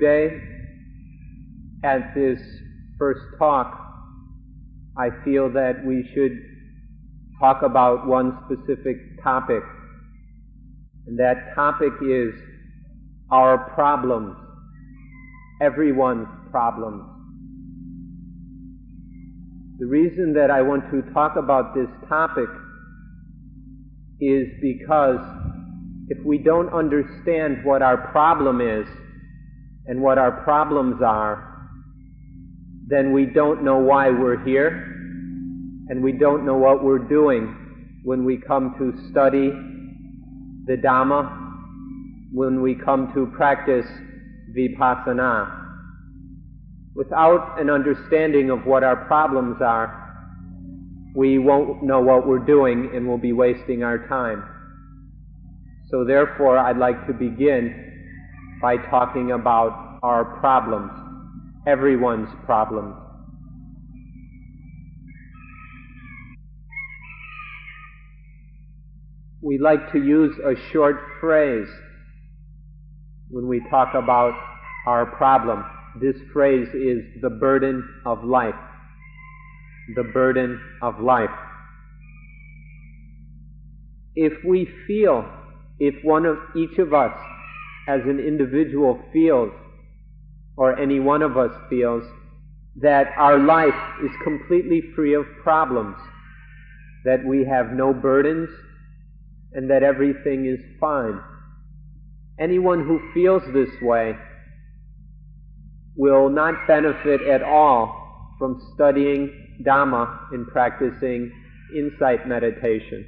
today. At this first talk, I feel that we should talk about one specific topic, and that topic is our problems, everyone's problems. The reason that I want to talk about this topic is because if we don't understand what our problem is and what our problems are, then we don't know why we're here, and we don't know what we're doing when we come to study the Dhamma, when we come to practice Vipassana. Without an understanding of what our problems are, we won't know what we're doing and we'll be wasting our time. So therefore, I'd like to begin by talking about our problems, everyone's problems. We like to use a short phrase when we talk about our problem. This phrase is the burden of life. The burden of life. If we feel, if each of us as an individual feels, or any one of us feels, that our life is completely free of problems, that we have no burdens, and that everything is fine. Anyone who feels this way will not benefit at all from studying Dhamma and practicing insight meditation.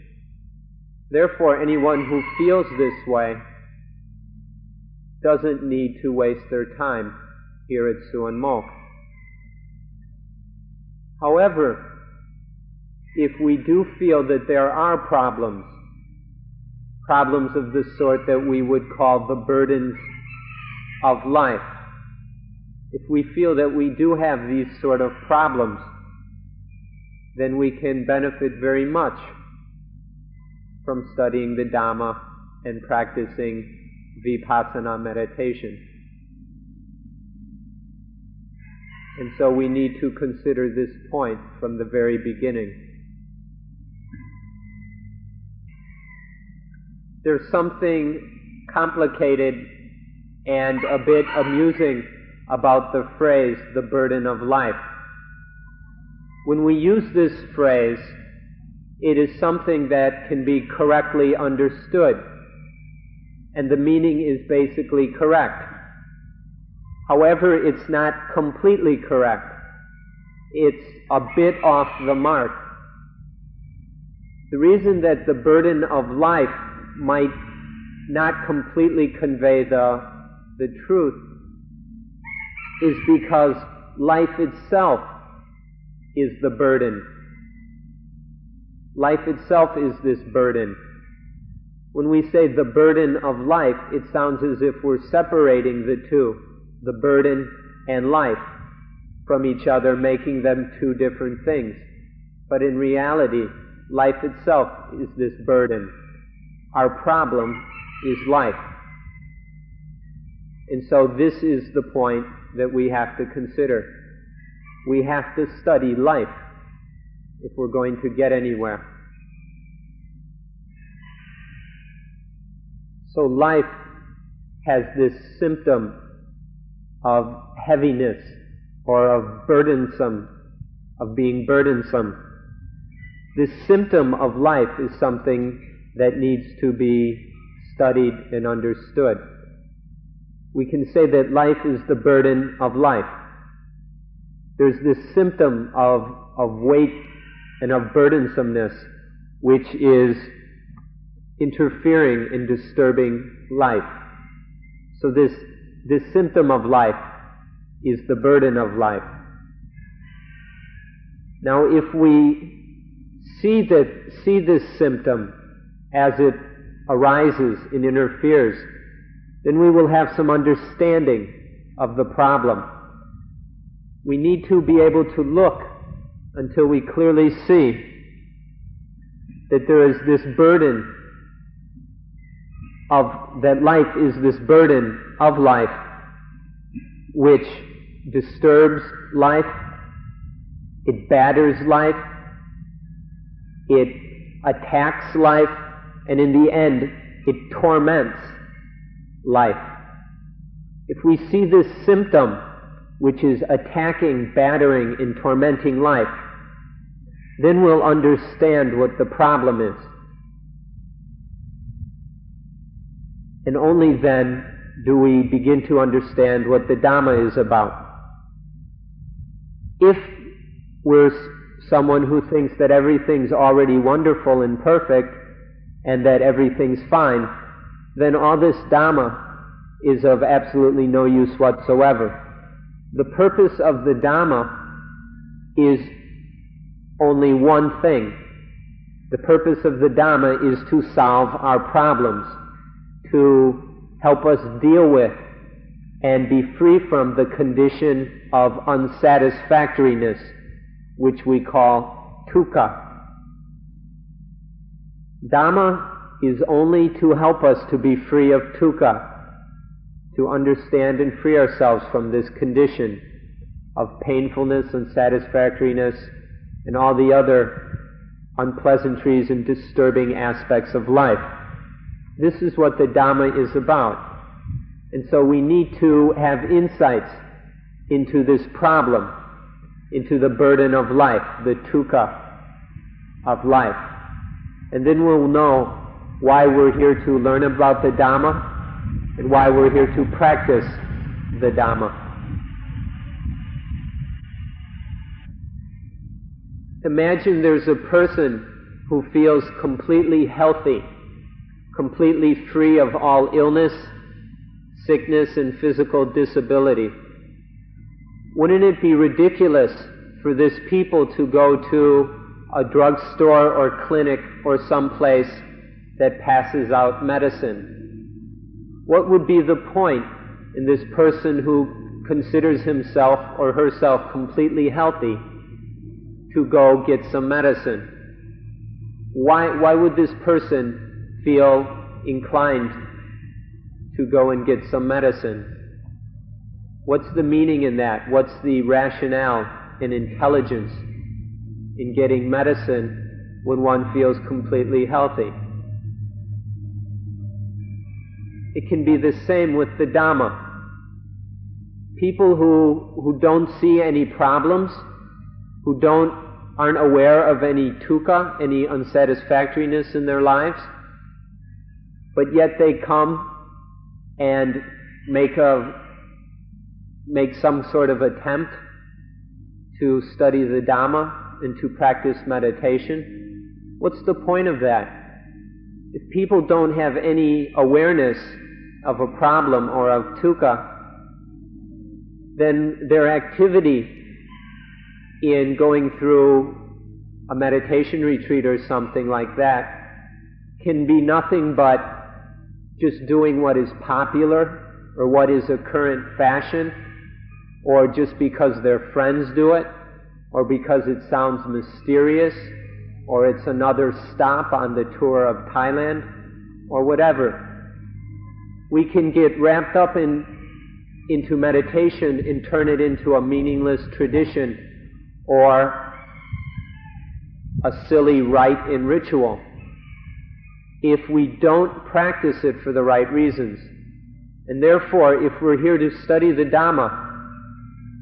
Therefore, anyone who feels this way doesn't need to waste their time here at Suan Mokkh. However, if we do feel that there are problems of the sort that we would call the burdens of life, if we feel that we do have these sort of problems, then we can benefit very much from studying the Dhamma and practicing Vipassana meditation. And so we need to consider this point from the very beginning. There's something complicated and a bit amusing about the phrase, the burden of life. When we use this phrase, it is something that can be correctly understood, and the meaning is basically correct. However, it's not completely correct. It's a bit off the mark. The reason that the burden of life might not completely convey the truth is because life itself is the burden. Life itself is this burden. When we say the burden of life, it sounds as if we're separating the two, the burden and life, from each other, making them two different things. But in reality, life itself is this burden. Our problem is life. And so this is the point that we have to consider. We have to study life if we're going to get anywhere. So life has this symptom of heaviness or of burdensome, of being burdensome. This symptom of life is something that needs to be studied and understood. We can say that life is the burden of life. There's this symptom of weight and of burdensomeness which is interfering and disturbing life. So this symptom of life is the burden of life. Now if we see this symptom as it arises and interferes, then we will have some understanding of the problem. We need to be able to look until we clearly see that there is this burden that life is this burden of life, which disturbs life, it batters life, it attacks life, and in the end, it torments life. If we see this symptom, which is attacking, battering, and tormenting life, then we'll understand what the problem is. And only then do we begin to understand what the Dhamma is about. If we're someone who thinks that everything's already wonderful and perfect and that everything's fine, then all this Dhamma is of absolutely no use whatsoever. The purpose of the Dhamma is only one thing. The purpose of the Dhamma is to solve our problems, to help us deal with and be free from the condition of unsatisfactoriness, which we call dukkha. Dhamma is only to help us to be free of dukkha, to understand and free ourselves from this condition of painfulness, unsatisfactoriness, and all the other unpleasantries and disturbing aspects of life. This is what the Dhamma is about. And so we need to have insights into this problem, into the burden of life, the dukkha of life. And then we'll know why we're here to learn about the Dhamma and why we're here to practice the Dhamma. Imagine there's a person who feels completely healthy, completely free of all illness, sickness, and physical disability. Wouldn't it be ridiculous for this people to go to a drugstore or clinic or someplace that passes out medicine? What would be the point in this person who considers himself or herself completely healthy to go get some medicine? Why would this person feel inclined to go and get some medicine? What's the meaning in that? What's the rationale and intelligence in getting medicine when one feels completely healthy? It can be the same with the Dhamma. People who don't see any problems, who aren't aware of any dukkha, any unsatisfactoriness in their lives, but yet they come and make some sort of attempt to study the Dhamma and to practice meditation. What's the point of that? If people don't have any awareness of a problem or of dukkha, then their activity in going through a meditation retreat or something like that can be nothing but just doing what is popular or what is a current fashion, or just because their friends do it, or because it sounds mysterious, or it's another stop on the tour of Thailand, or whatever. We can get wrapped up into meditation and turn it into a meaningless tradition or a silly rite and ritual if we don't practice it for the right reasons. And therefore, if we're here to study the Dhamma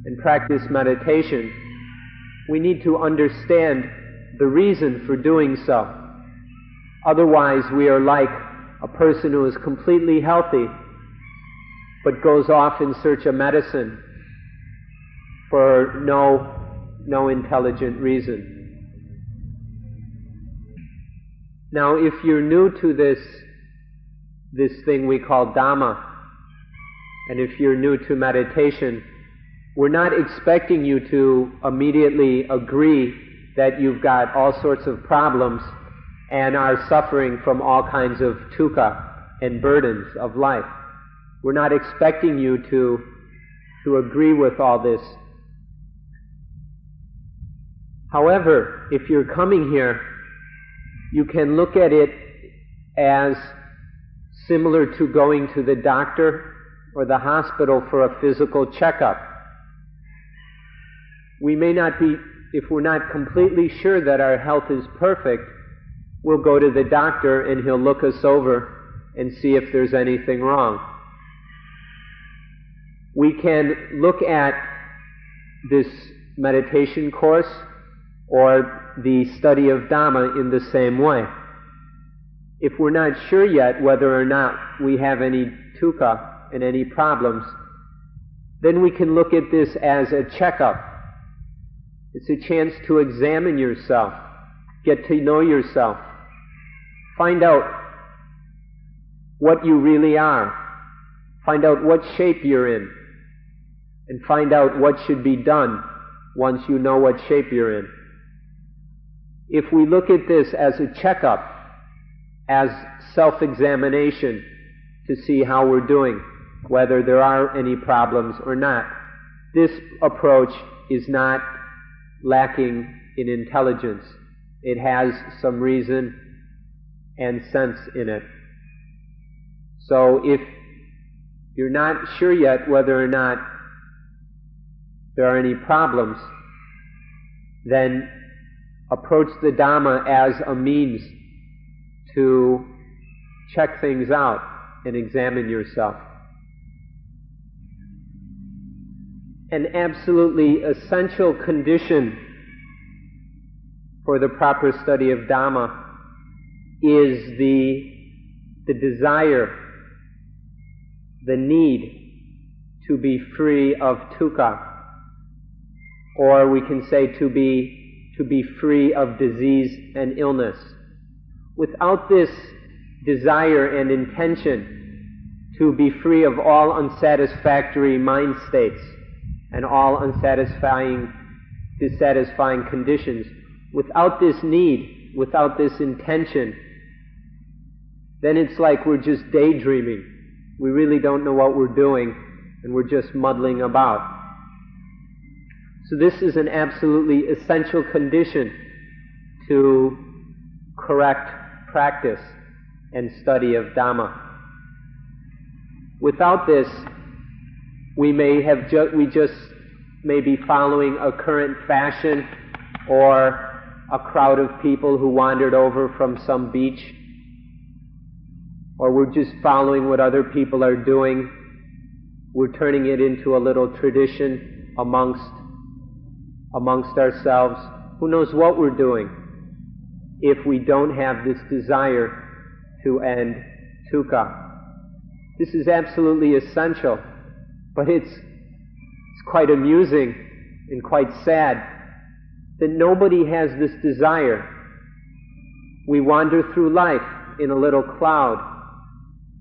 and practice meditation, we need to understand the reason for doing so. Otherwise, we are like a person who is completely healthy but goes off in search of medicine for no intelligent reason. Now, if you're new to this thing we call Dhamma, and if you're new to meditation, we're not expecting you to immediately agree that you've got all sorts of problems and are suffering from all kinds of dukkha and burdens of life. We're not expecting you to agree with all this. However, if you're coming here, you can look at it as similar to going to the doctor or the hospital for a physical checkup. We may not be, if we're not completely sure that our health is perfect, we'll go to the doctor and he'll look us over and see if there's anything wrong. We can look at this meditation course or the study of Dhamma in the same way. If we're not sure yet whether or not we have any dukkha and any problems, then we can look at this as a checkup. It's a chance to examine yourself, get to know yourself, find out what you really are, find out what shape you're in, and find out what should be done once you know what shape you're in. If we look at this as a checkup, as self-examination to see how we're doing, whether there are any problems or not, this approach is not lacking in intelligence. It has some reason and sense in it. So if you're not sure yet whether or not there are any problems, then approach the Dhamma as a means to check things out and examine yourself. An absolutely essential condition for the proper study of Dhamma is the desire, the need to be free of dukkha, or we can say to be free of disease and illness. Without this desire and intention to be free of all unsatisfactory mind states and all dissatisfying conditions, without this need, without this intention, then it's like we're just daydreaming. We really don't know what we're doing, and we're just muddling about. So this is an absolutely essential condition to correct practice and study of Dhamma. Without this, we just may be following a current fashion or a crowd of people who wandered over from some beach, or we're just following what other people are doing. We're turning it into a little tradition amongst ourselves. Who knows what we're doing if we don't have this desire to end dukkha. This is absolutely essential, but it's quite amusing and quite sad that nobody has this desire. We wander through life in a little cloud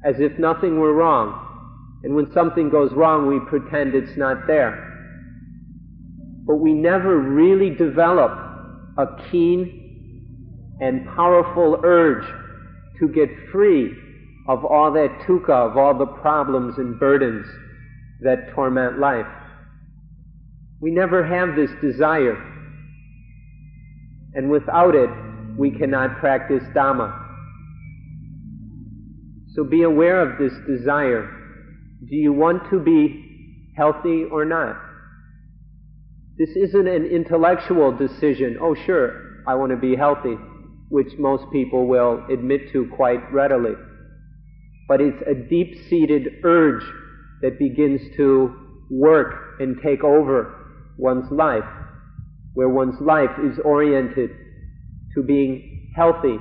as if nothing were wrong, and when something goes wrong we pretend it's not there. But we never really develop a keen and powerful urge to get free of all that dukkha, of all the problems and burdens that torment life. We never have this desire, and without it, we cannot practice Dhamma. So be aware of this desire. Do you want to be healthy or not? This isn't an intellectual decision. Oh, sure, I want to be healthy, which most people will admit to quite readily. But it's a deep-seated urge that begins to work and take over one's life, where one's life is oriented to being healthy,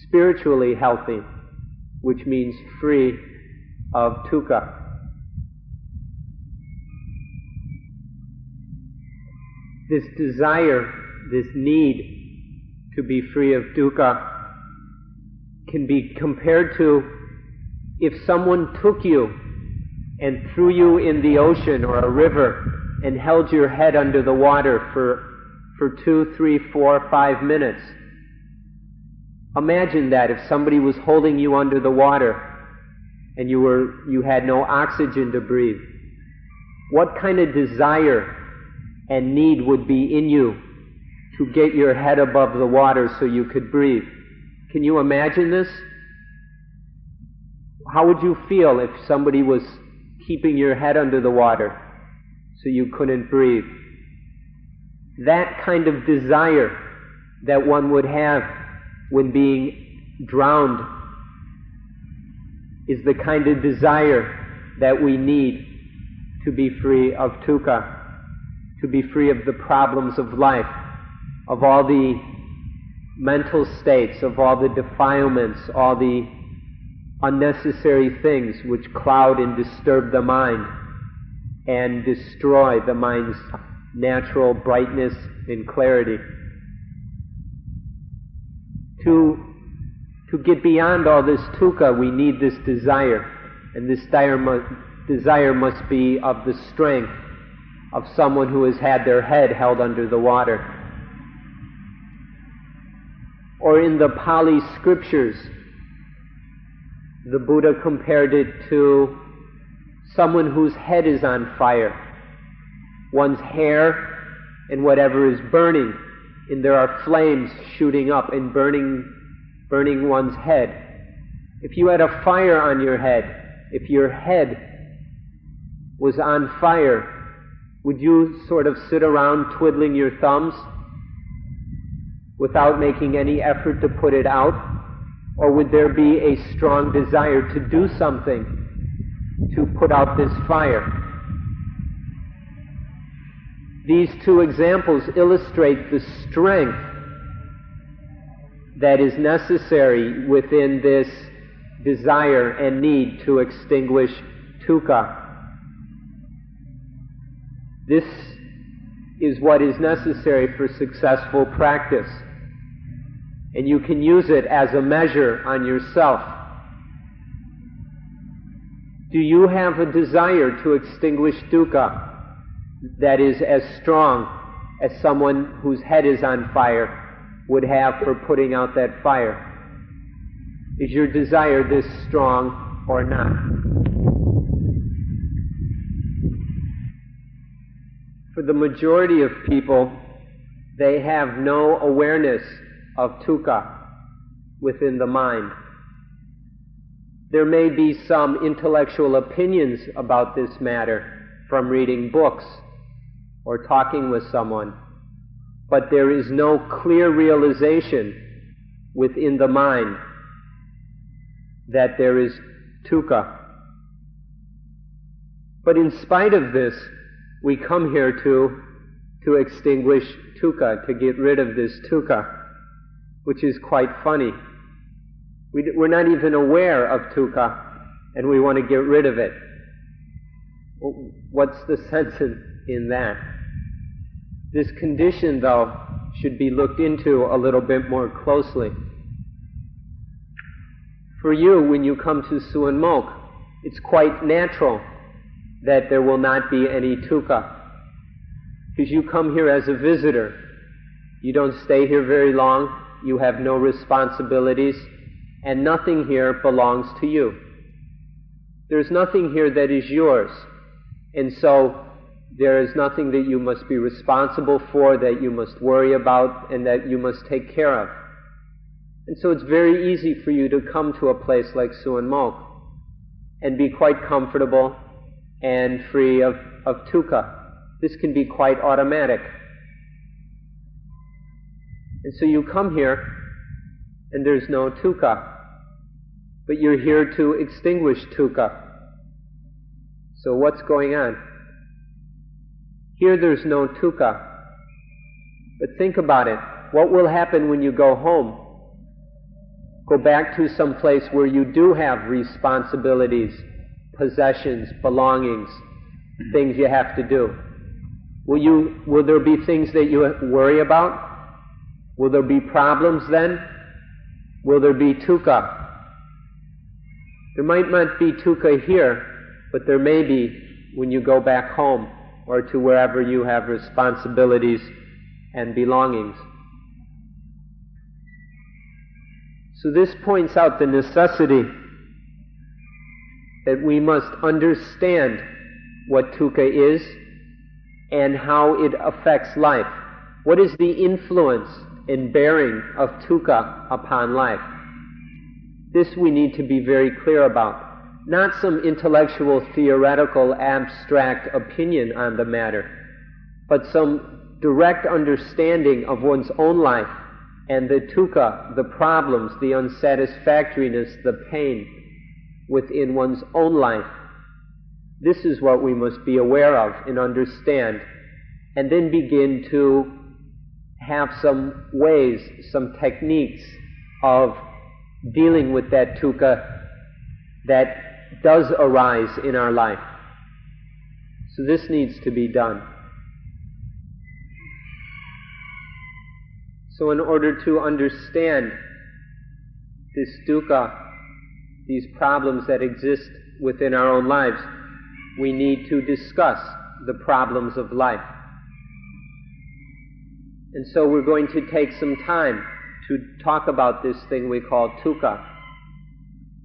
spiritually healthy, which means free of dukkha. This desire, this need to be free of dukkha can be compared to if someone took you and threw you in the ocean or a river and held your head under the water for 2, 3, 4, 5 minutes. Imagine that if somebody was holding you under the water and you had no oxygen to breathe. What kind of desire and need would be in you to get your head above the water so you could breathe? Can you imagine this? How would you feel if somebody was keeping your head under the water so you couldn't breathe. That kind of desire that one would have when being drowned is the kind of desire that we need to be free of dukkha, to be free of the problems of life, of all the mental states, of all the defilements, all the unnecessary things which cloud and disturb the mind and destroy the mind's natural brightness and clarity. To get beyond all this dukkha, we need this desire, and this desire must be of the strength of someone who has had their head held under the water. Or in the Pali scriptures, the Buddha compared it to someone whose head is on fire. One's hair and whatever is burning, and there are flames shooting up and burning one's head. If you had a fire on your head, if your head was on fire, would you sort of sit around twiddling your thumbs without making any effort to put it out? Or would there be a strong desire to do something to put out this fire? These two examples illustrate the strength that is necessary within this desire and need to extinguish dukkha. This is what is necessary for successful practice. And you can use it as a measure on yourself. Do you have a desire to extinguish dukkha that is as strong as someone whose head is on fire would have for putting out that fire? Is your desire this strong or not? For the majority of people, they have no awareness of dukkha within the mind. There may be some intellectual opinions about this matter from reading books or talking with someone, but there is no clear realization within the mind that there is dukkha. But in spite of this, we come here to extinguish dukkha, to get rid of this dukkha, which is quite funny. We're not even aware of dukkha, and we want to get rid of it. What's the sense in that? This condition, though, should be looked into a little bit more closely. For you, when you come to Suan Mokkh, it's quite natural that there will not be any dukkha, because you come here as a visitor. You don't stay here very long, you have no responsibilities, and nothing here belongs to you. There's nothing here that is yours, and so there is nothing that you must be responsible for, that you must worry about, and that you must take care of. And so it's very easy for you to come to a place like Suan Mokkh and be quite comfortable and free of dukkha. This can be quite automatic. And so you come here and there's no dukkha, but you're here to extinguish dukkha. So what's going on? Here there's no dukkha, but think about it. What will happen when you go home? Go back to some place where you do have responsibilities, possessions, belongings, things you have to do. Will there be things that you worry about? Will there be problems then? Will there be dukkha? There might not be dukkha here, but there may be when you go back home or to wherever you have responsibilities and belongings. So this points out the necessity that we must understand what dukkha is and how it affects life. What is the influence and bearing of dukkha upon life? This we need to be very clear about. not some intellectual, theoretical, abstract opinion on the matter, but some direct understanding of one's own life and the dukkha, the problems, the unsatisfactoriness, the pain within one's own life. This is what we must be aware of and understand, and then begin to have some ways, some techniques of dealing with that dukkha that does arise in our life. So this needs to be done. So in order to understand this dukkha, these problems that exist within our own lives, we need to discuss the problems of life. And so we're going to take some time to talk about this thing we call dukkha.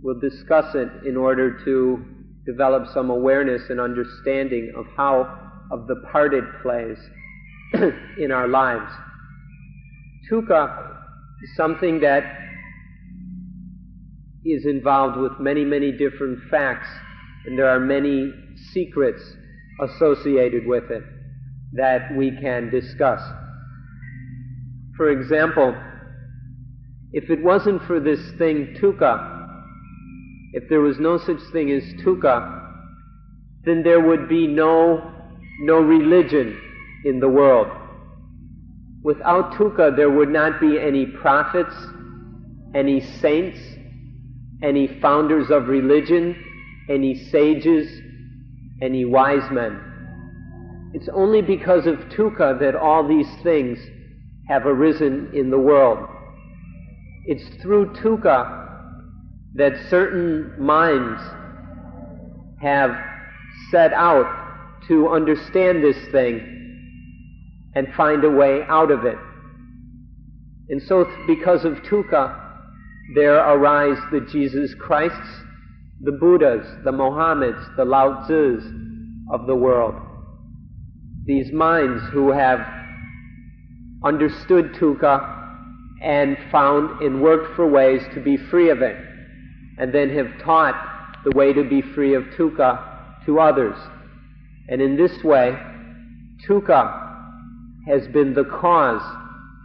We'll discuss it in order to develop some awareness and understanding of the part it plays in our lives. Dukkha is something that is involved with many, many different facts, and there are many secrets associated with it that we can discuss. For example, if it wasn't for this thing dukkha, if there was no such thing as dukkha, then there would be no religion in the world. Without dukkha, there would not be any prophets, any saints, any founders of religion, any sages, any wise men. It's only because of dukkha that all these things have arisen in the world. It's through dukkha that certain minds have set out to understand this thing and find a way out of it. And so because of dukkha, there arise the Jesus Christs, the Buddhas, the Mohammeds, the Lao Tzes of the world. These minds who have understood dukkha and found and worked for ways to be free of it, and then have taught the way to be free of dukkha to others. And in this way, dukkha has been the cause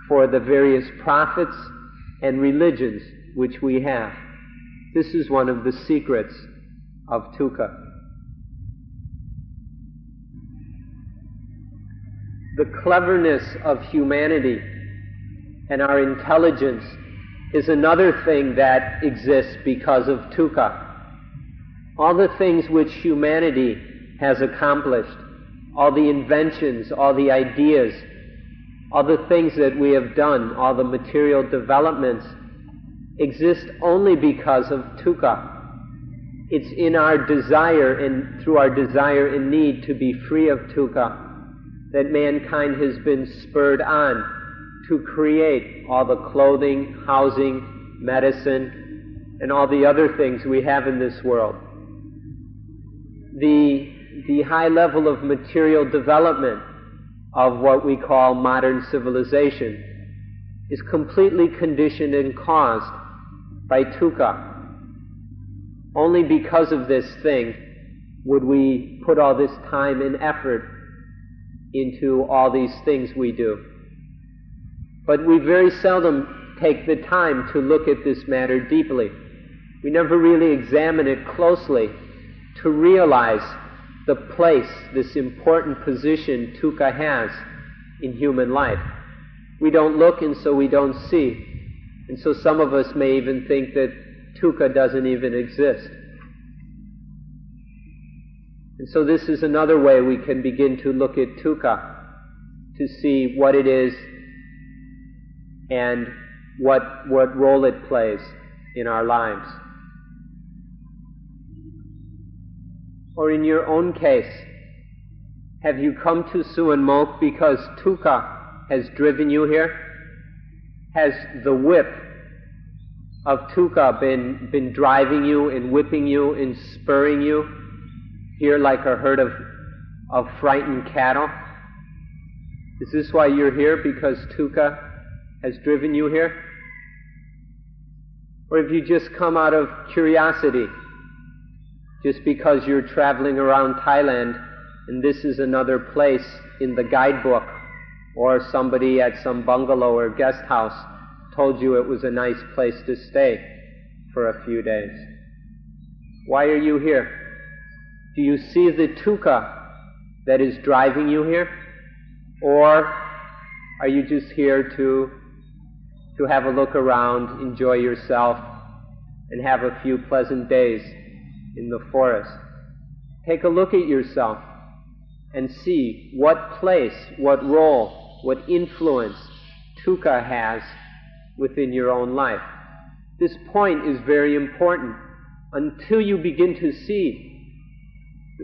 for the various prophets and religions which we have. This is one of the secrets of dukkha. The cleverness of humanity and our intelligence is another thing that exists because of dukkha. All the things which humanity has accomplished, all the inventions, all the ideas, all the things that we have done, all the material developments, exist only because of dukkha. It's in our desire and through our desire and need to be free of dukkha that mankind has been spurred on to create all the clothing, housing, medicine, and all the other things we have in this world. The high level of material development of what we call modern civilization is completely conditioned and caused by dukkha. Only because of this thing would we put all this time and effort into all these things we do. But we very seldom take the time to look at this matter deeply. We never really examine it closely to realize the place, this important position dukkha has in human life. We don't look, and so we don't see. And so some of us may even think that dukkha doesn't even exist. And so this is another way we can begin to look at dukkha, to see what it is and what role it plays in our lives. Or in your own case, have you come to Suan Mokkh because dukkha has driven you here? Has the whip of dukkha been driving you and whipping you and spurring you here like a herd of frightened cattle? Is this why you're here, because dukkha has driven you here? Or have you just come out of curiosity? Just because you're traveling around Thailand and this is another place in the guidebook, or somebody at some bungalow or guest house told you it was a nice place to stay for a few days. Why are you here? Do you see the dukkha that is driving you here? Or are you just here to have a look around, enjoy yourself, and have a few pleasant days in the forest? Take a look at yourself and see what place, what role, what influence dukkha has within your own life. This point is very important. Until you begin to see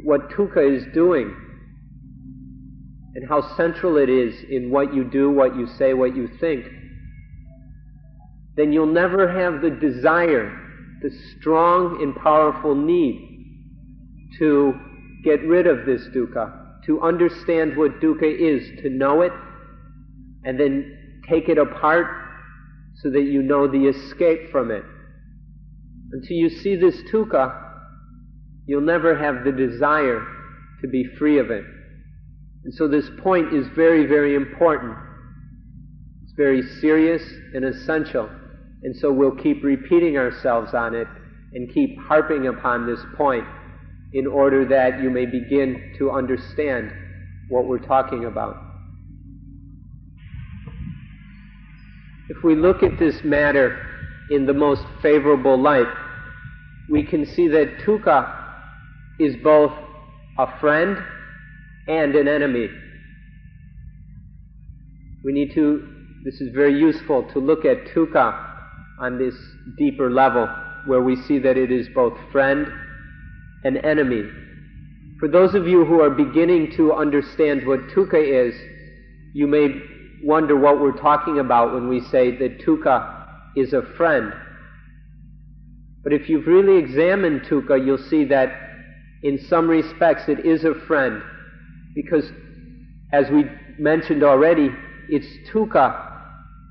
what dukkha is doing and how central it is in what you do, what you say, what you think, then you'll never have the desire, the strong and powerful need to get rid of this dukkha, to understand what dukkha is, to know it, and then take it apart so that you know the escape from it. Until you see this dukkha, you'll never have the desire to be free of it. And so this point is very, very important. It's very serious and essential. And so we'll keep repeating ourselves on it and keep harping upon this point in order that you may begin to understand what we're talking about. If we look at this matter in the most favorable light, we can see that dukkha is both a friend and an enemy. This is very useful to look at dukkha on this deeper level, where we see that it is both friend and enemy. For those of you who are beginning to understand what dukkha is, you may wonder what we're talking about when we say that dukkha is a friend. But if you've really examined dukkha, you'll see that in some respects it is a friend, because as we mentioned already, it's dukkha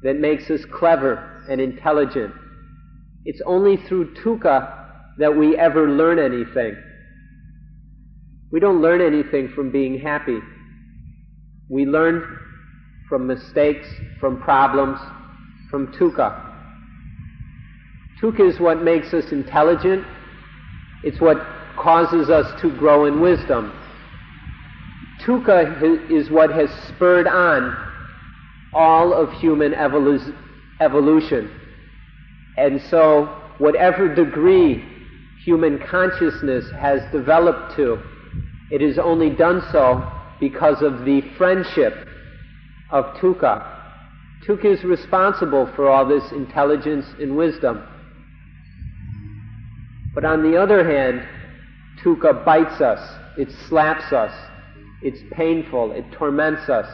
that makes us clever and intelligent. It's only through dukkha that we ever learn anything. We don't learn anything from being happy. We learn from mistakes, from problems, from dukkha. Dukkha is what makes us intelligent. It's what causes us to grow in wisdom. Dukkha is what has spurred on all of human evolution. And so, whatever degree human consciousness has developed to, it has only done so because of the friendship of dukkha. Dukkha is responsible for all this intelligence and wisdom. But on the other hand, dukkha bites us, it slaps us, it's painful, it torments us.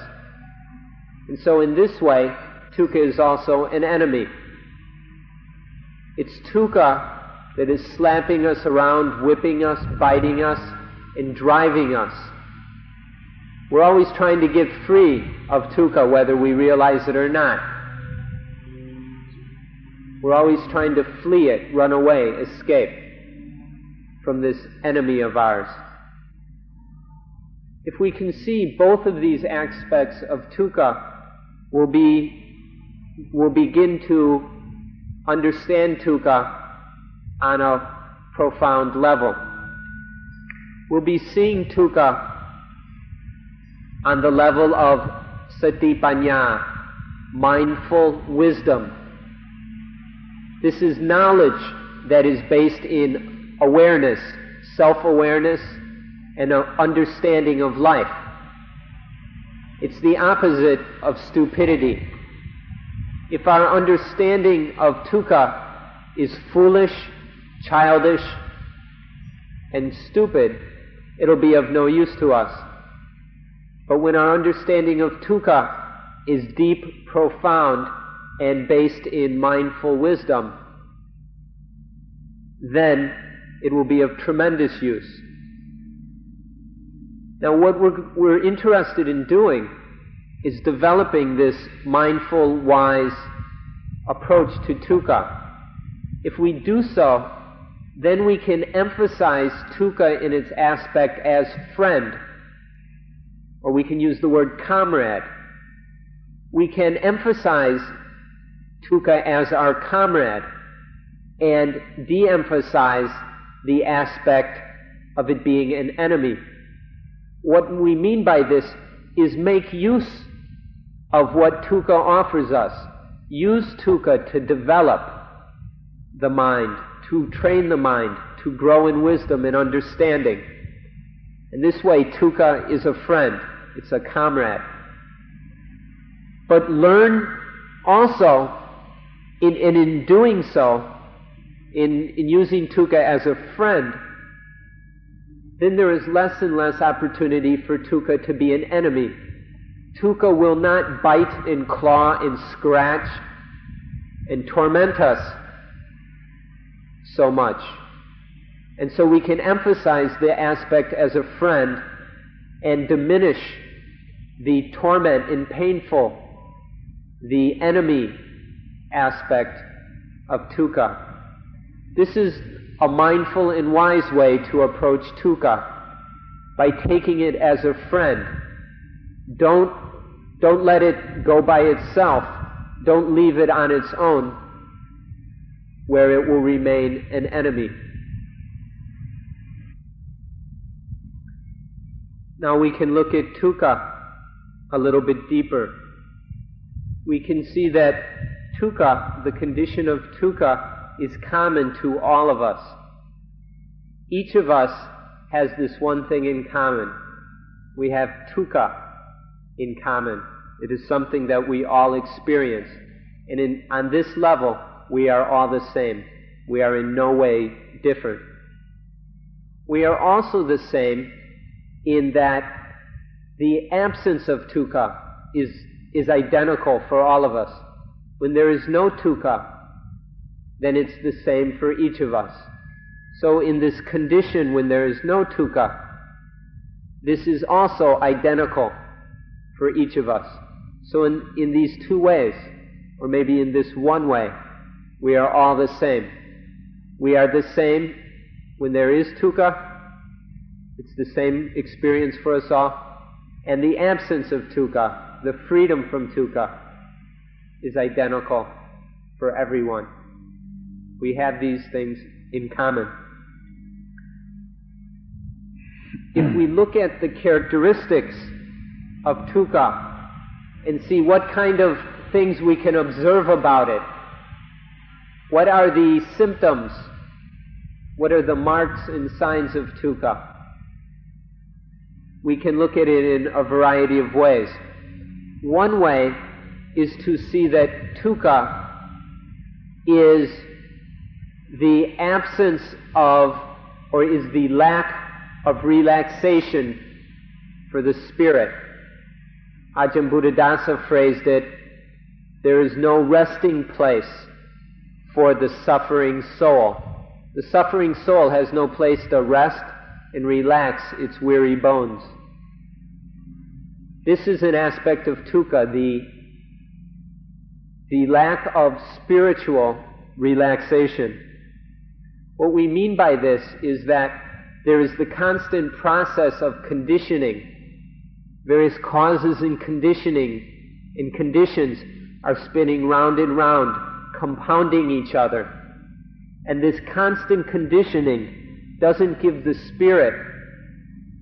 And so in this way, dukkha is also an enemy. It's dukkha that is slapping us around, whipping us, biting us, and driving us. We're always trying to get free of dukkha, whether we realize it or not. We're always trying to flee it, run away, escape from this enemy of ours. If we can see both of these aspects of dukkha, we'll begin to understand dukkha on a profound level. We'll be seeing dukkha on the level of satipanya, mindful wisdom. This is knowledge that is based in awareness, self-awareness, and an understanding of life. It's the opposite of stupidity. If our understanding of dukkha is foolish, childish, and stupid, it'll be of no use to us. But when our understanding of dukkha is deep, profound, and based in mindful wisdom, then it will be of tremendous use. Now what we're interested in doing is developing this mindful, wise approach to dukkha. If we do so, then we can emphasize dukkha in its aspect as friend, or we can use the word comrade. We can emphasize dukkha as our comrade and de-emphasize the aspect of it being an enemy. What we mean by this is make use of what dukkha offers us. Use dukkha to develop the mind, to train the mind, to grow in wisdom and understanding. In this way, dukkha is a friend, it's a comrade. But learn also, in doing so, in using dukkha as a friend, then there is less and less opportunity for dukkha to be an enemy. Dukkha will not bite and claw and scratch and torment us so much. And so we can emphasize the aspect as a friend and diminish the torment and painful, the enemy aspect of dukkha. This is a mindful and wise way to approach dukkha, by taking it as a friend. Don't let it go by itself. Don't leave it on its own, where it will remain an enemy. Now we can look at dukkha a little bit deeper. We can see that dukkha, the condition of dukkha, is common to all of us. Each of us has this one thing in common. We have dukkha in common. It is something that we all experience. And on this level, we are all the same. We are in no way different. We are also the same in that the absence of dukkha is identical for all of us. When there is no dukkha, then it's the same for each of us. So in this condition when there is no dukkha, this is also identical for each of us. So in these two ways, or maybe in this one way, we are all the same. We are the same when there is dukkha. It's the same experience for us all. And the absence of dukkha, the freedom from dukkha, is identical for everyone. We have these things in common. If we look at the characteristics of dukkha and see what kind of things we can observe about it, what are the symptoms, what are the marks and signs of dukkha, we can look at it in a variety of ways. One way is to see that dukkha is the absence of, or is the lack of relaxation for the spirit. Ajahn Buddhadasa phrased it, there is no resting place for the suffering soul. The suffering soul has no place to rest and relax its weary bones. This is an aspect of dukkha, the lack of spiritual relaxation. What we mean by this is that there is the constant process of conditioning. Various causes and conditioning and conditions are spinning round and round, compounding each other. And this constant conditioning doesn't give the spirit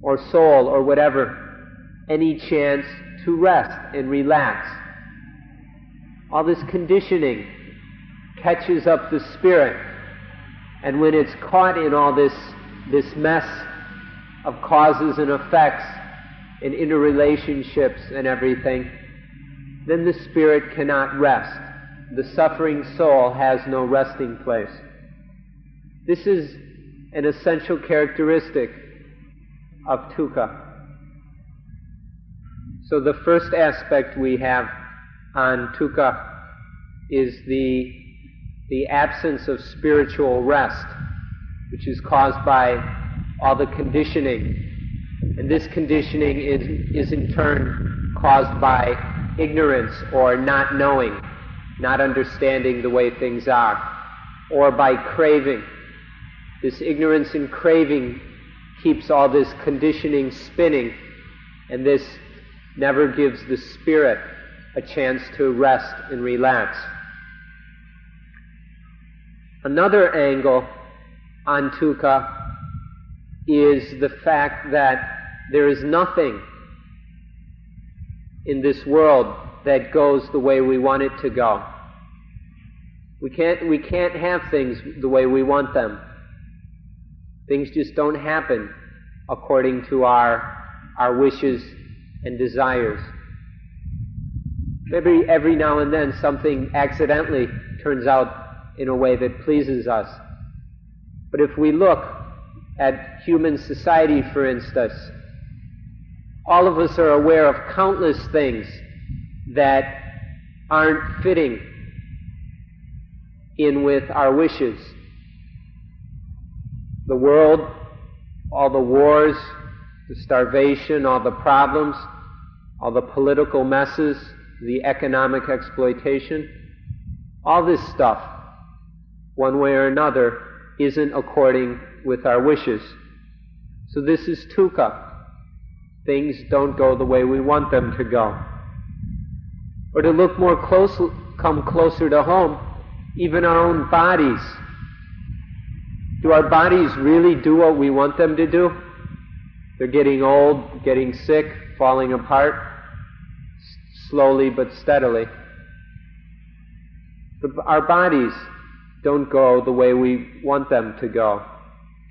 or soul or whatever any chance to rest and relax. All this conditioning catches up the spirit, and when it's caught in all this mess of causes and effects and interrelationships and everything, then the spirit cannot rest. The suffering soul has no resting place. This is an essential characteristic of dukkha. So the first aspect we have on dukkha is the absence of spiritual rest, which is caused by all the conditioning. And this conditioning is in turn caused by ignorance or not knowing, not understanding the way things are, or by craving. This ignorance and craving keeps all this conditioning spinning, and this never gives the spirit a chance to rest and relax. Another angle on dukkha is the fact that there is nothing in this world that goes the way we want it to go. We can't have things the way we want them. Things just don't happen according to our wishes and desires. Maybe every now and then something accidentally turns out in a way that pleases us. But if we look at human society, for instance, all of us are aware of countless things that aren't fitting in with our wishes. The world, all the wars, the starvation, all the problems, all the political messes, the economic exploitation, all this stuff, one way or another, isn't according with our wishes. So this is dukkha. Things don't go the way we want them to go. Or to look more closely, come closer to home, even our own bodies. Do our bodies really do what we want them to do? They're getting old, getting sick, falling apart, slowly but steadily. Our bodies don't go the way we want them to go.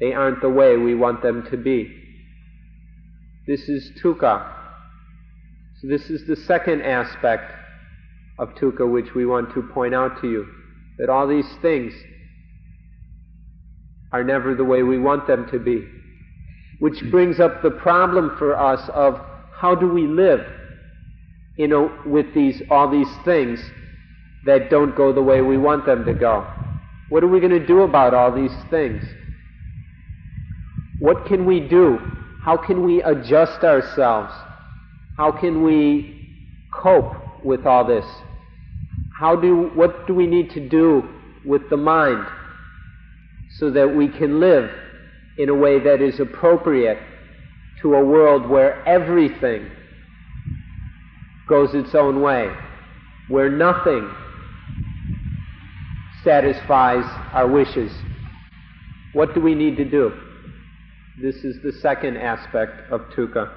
They aren't the way we want them to be. This is dukkha. So this is the second aspect of dukkha which we want to point out to you, that all these things are never the way we want them to be. Which brings up the problem for us of how do we live with all these things that don't go the way we want them to go. What are we going to do about all these things? What can we do? How can we adjust ourselves? How can we cope with all this? What do we need to do with the mind so that we can live in a way that is appropriate to a world where everything goes its own way, where nothing satisfies our wishes? What do we need to do? This is the second aspect of dukkha.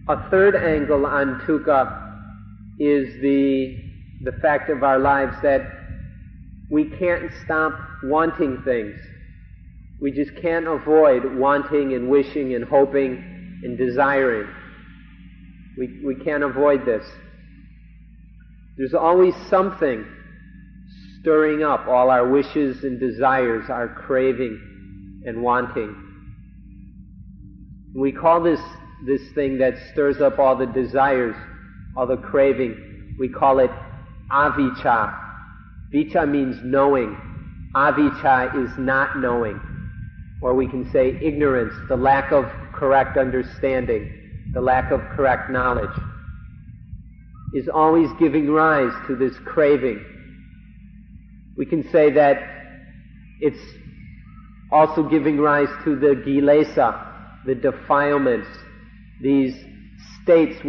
A third angle on dukkha is the fact of our lives that we can't stop wanting things. We just can't avoid wanting and wishing and hoping and desiring. We can't avoid this. There's always something stirring up all our wishes and desires, our craving and wanting. We call this thing that stirs up all the desires, all the craving, we call it avijja. Vijja means knowing. Avijja is not knowing. Or we can say ignorance, the lack of correct understanding, the lack of correct knowledge, is always giving rise to this craving. We can say that it's also giving rise to the kilesa, the defilements, these states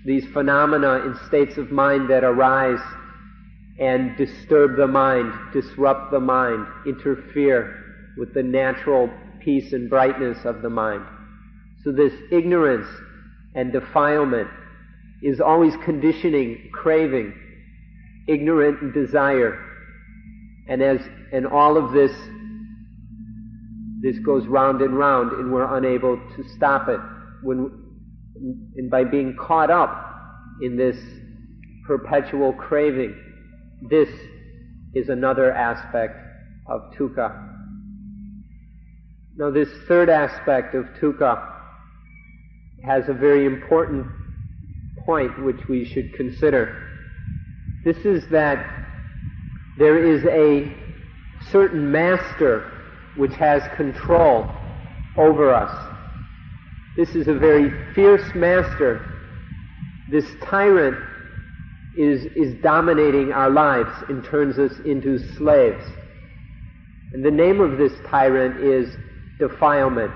these phenomena in states of mind that arise and disturb the mind, disrupt the mind, interfere with the natural peace and brightness of the mind. So this ignorance and defilement is always conditioning, craving, ignorant and desire. And all of this goes round and round, and we're unable to stop it. And by being caught up in this perpetual craving, this is another aspect of dukkha. Now this third aspect of dukkha has a very important point which we should consider. This is that there is a certain master which has control over us. This is a very fierce master. This tyrant is dominating our lives and turns us into slaves. And the name of this tyrant is defilement.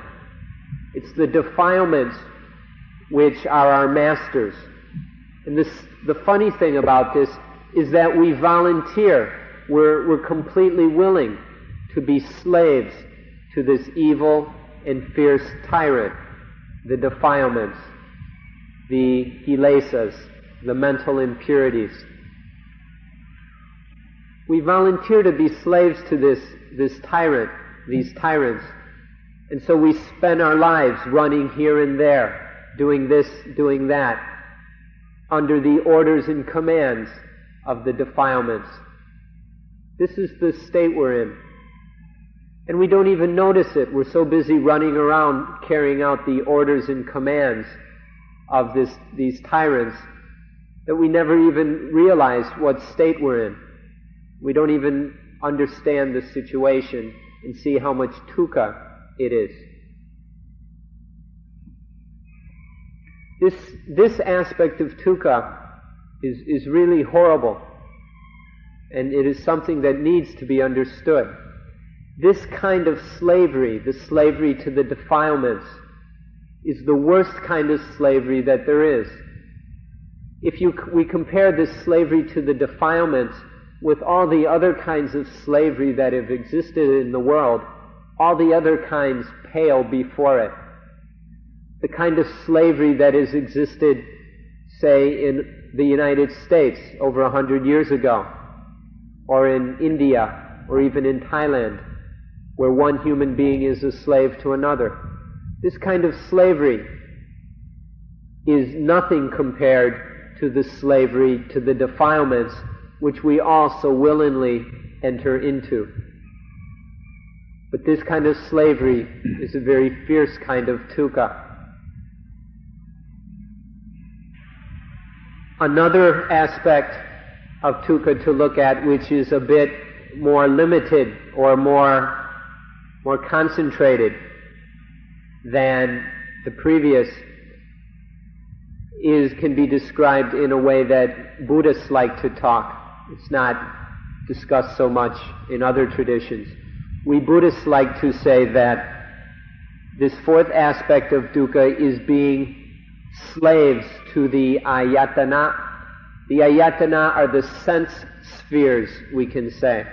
It's the defilements which are our masters. And the funny thing about this is that we volunteer. We're completely willing to be slaves to this evil and fierce tyrant, the defilements, the kilesas, the mental impurities. We volunteer to be slaves to this tyrant, these tyrants. And so we spend our lives running here and there, doing this, doing that, under the orders and commands of the defilements. This is the state we're in. And we don't even notice it. We're so busy running around carrying out the orders and commands of these tyrants that we never even realize what state we're in. We don't even understand the situation and see how much dukkha it is. This aspect of dukkha is really horrible, and it is something that needs to be understood. This kind of slavery, the slavery to the defilements, is the worst kind of slavery that there is. If we compare this slavery to the defilements with all the other kinds of slavery that have existed in the world, all the other kinds pale before it. The kind of slavery that has existed, say, in the United States over 100 years ago, or in India, or even in Thailand, where one human being is a slave to another. This kind of slavery is nothing compared to the slavery to the defilements which we all so willingly enter into. But this kind of slavery is a very fierce kind of dukkha. Another aspect of dukkha to look at, which is a bit more limited or more concentrated than the previous, can be described in a way that Buddhists like to talk. It's not discussed so much in other traditions. We Buddhists like to say that this fourth aspect of dukkha is being slaves to the ayatana. The ayatana are the sense spheres, we can say,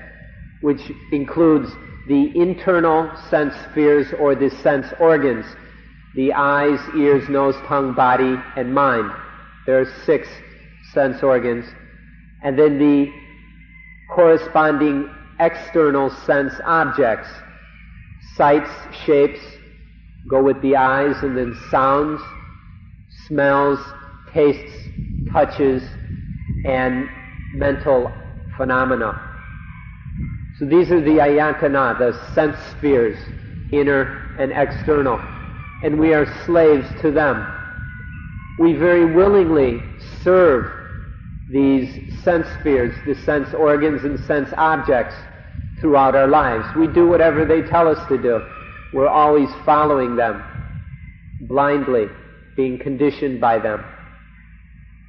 which includes the internal sense spheres or the sense organs, the eyes, ears, nose, tongue, body, and mind. There are 6 sense organs. And then the corresponding external sense objects, sights, shapes, go with the eyes, and then sounds, smells, tastes, touches, and mental phenomena. So these are the ayatana, the sense spheres, inner and external, and we are slaves to them. We very willingly serve these sense spheres, the sense organs and sense objects throughout our lives. We do whatever they tell us to do. We're always following them, blindly, being conditioned by them.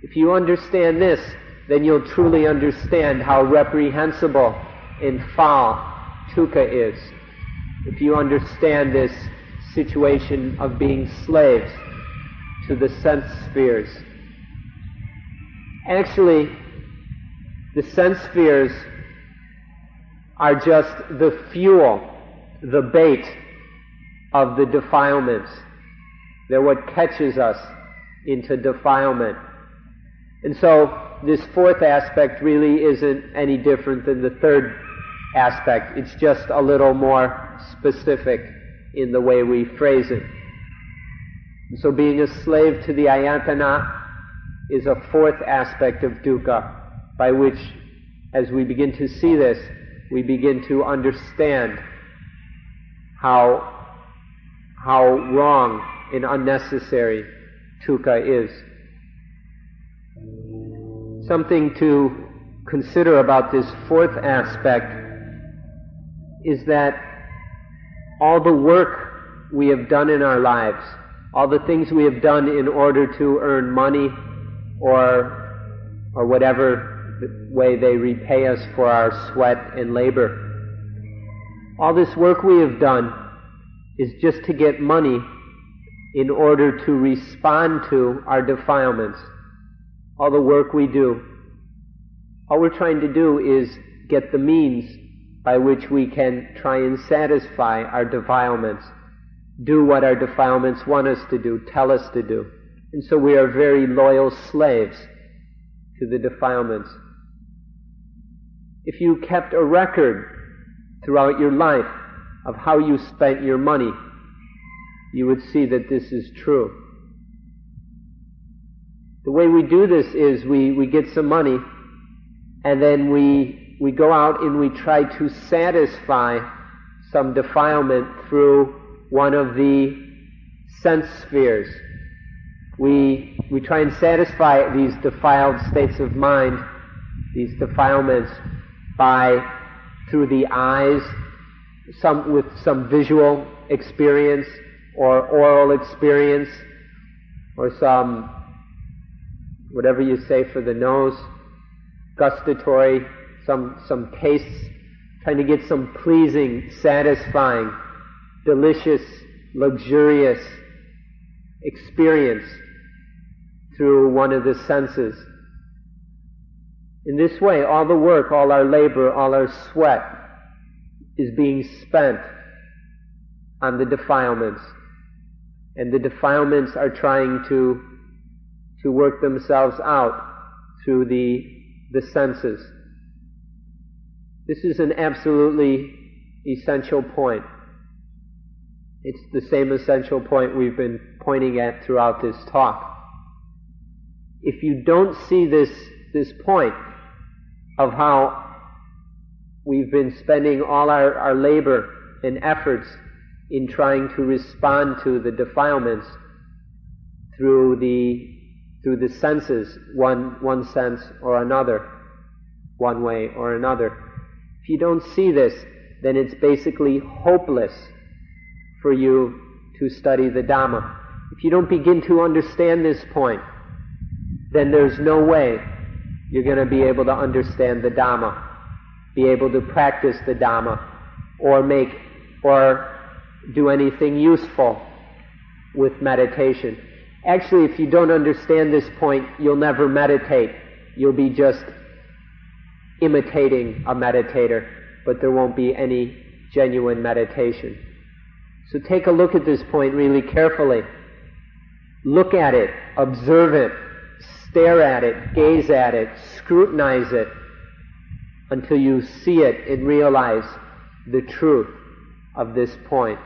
If you understand this, then you'll truly understand how reprehensible and foul dukkha is. If you understand this situation of being slaves to the sense spheres. Actually, the sense spheres are just the fuel, the bait of the defilements. They're what catches us into defilement. And so this fourth aspect really isn't any different than the third aspect. It's just a little more specific in the way we phrase it. And so being a slave to the ayatana is a fourth aspect of dukkha, by which, as we begin to see this, we begin to understand how wrong and unnecessary dukkha is. Something to consider about this fourth aspect is that all the work we have done in our lives, all the things we have done in order to earn money or whatever way they repay us for our sweat and labor, All this work we have done is just to get money in order to respond to our defilements. All the work we do, all we're trying to do is get the means by which we can try and satisfy our defilements, do what our defilements want us to do, tell us to do. And so we are very loyal slaves to the defilements. If you kept a record throughout your life of how you spent your money, you would see that this is true. The way we do this is we get some money, and then we go out and we try to satisfy some defilement through one of the sense spheres. We try and satisfy these defiled states of mind, these defilements, through the eyes, with some visual experience, or oral experience, or some, whatever you say for the nose, gustatory, some tastes, trying to get some pleasing, satisfying, delicious, luxurious experience through one of the senses. In this way, all the work, all our labor, all our sweat is being spent on the defilements. And the defilements are trying to work themselves out through the senses. This is an absolutely essential point. It's the same essential point we've been pointing at throughout this talk. If you don't see this point of how we've been spending all our labor and efforts in trying to respond to the defilements through the senses, one sense or another, one way or another. If you don't see this, then it's basically hopeless for you to study the Dhamma. If you don't begin to understand this point, then there's no way you're going to be able to understand the Dhamma, be able to practice the Dhamma, or do anything useful with meditation. Actually, if you don't understand this point, you'll never meditate. You'll be just imitating a meditator, but there won't be any genuine meditation. So take a look at this point really carefully. Look at it, observe it, stare at it, gaze at it, scrutinize it, until you see it and realize the truth of this point.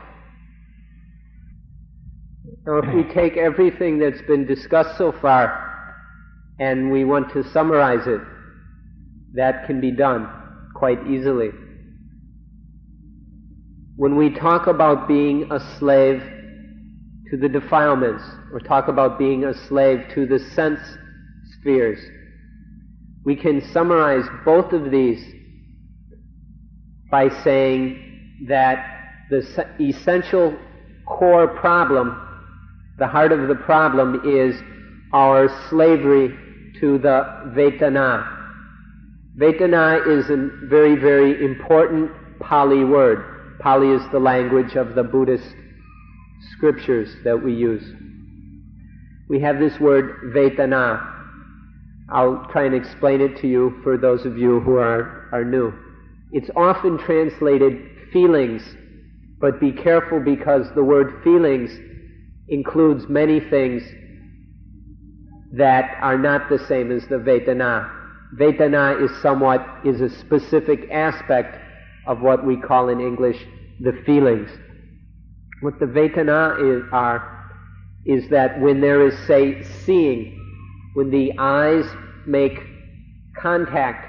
Now, if we take everything that's been discussed so far and we want to summarize it, that can be done quite easily. When we talk about being a slave to the defilements, or talk about being a slave to the sense spheres, we can summarize both of these by saying that the essential core problem, the heart of the problem, is our slavery to the Vedana. Vedana is a very, very important Pali word. Pali is the language of the Buddhist scriptures that we use. We have this word Vedana. I'll try and explain it to you for those of you who are new. It's often translated feelings, but be careful because the word feelings includes many things that are not the same as the Vedana. Vedana is a specific aspect of what we call in English the feelings. What the Vedana is that when there is, say, seeing, when the eyes make contact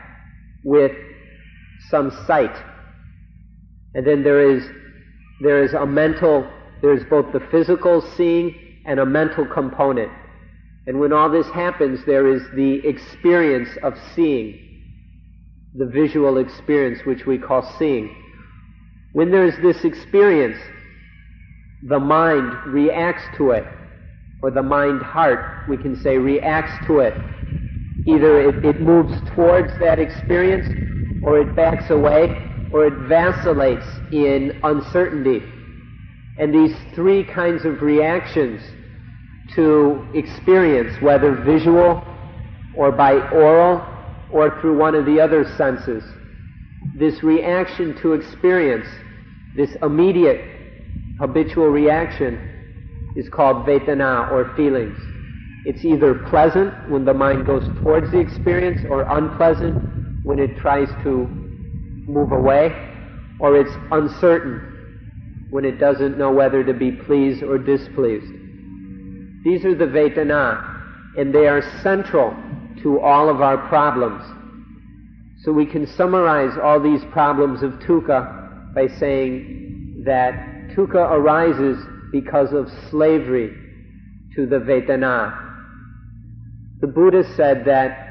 with some sight, and then there's both the physical seeing and a mental component. And when all this happens, there is the experience of seeing, the visual experience which we call seeing. When there is this experience, the mind reacts to it, or the mind-heart, we can say, reacts to it. Either it moves towards that experience, or it backs away, or it vacillates in uncertainty. And these three kinds of reactions to experience, whether visual or by oral or through one of the other senses, this reaction to experience, this immediate habitual reaction, is called vedana, or feelings. It's either pleasant when the mind goes towards the experience, or unpleasant when it tries to move away, or it's uncertain when it doesn't know whether to be pleased or displeased. These are the vedana, and they are central to all of our problems. So we can summarize all these problems of dukkha by saying that dukkha arises because of slavery to the vedana. The Buddha said that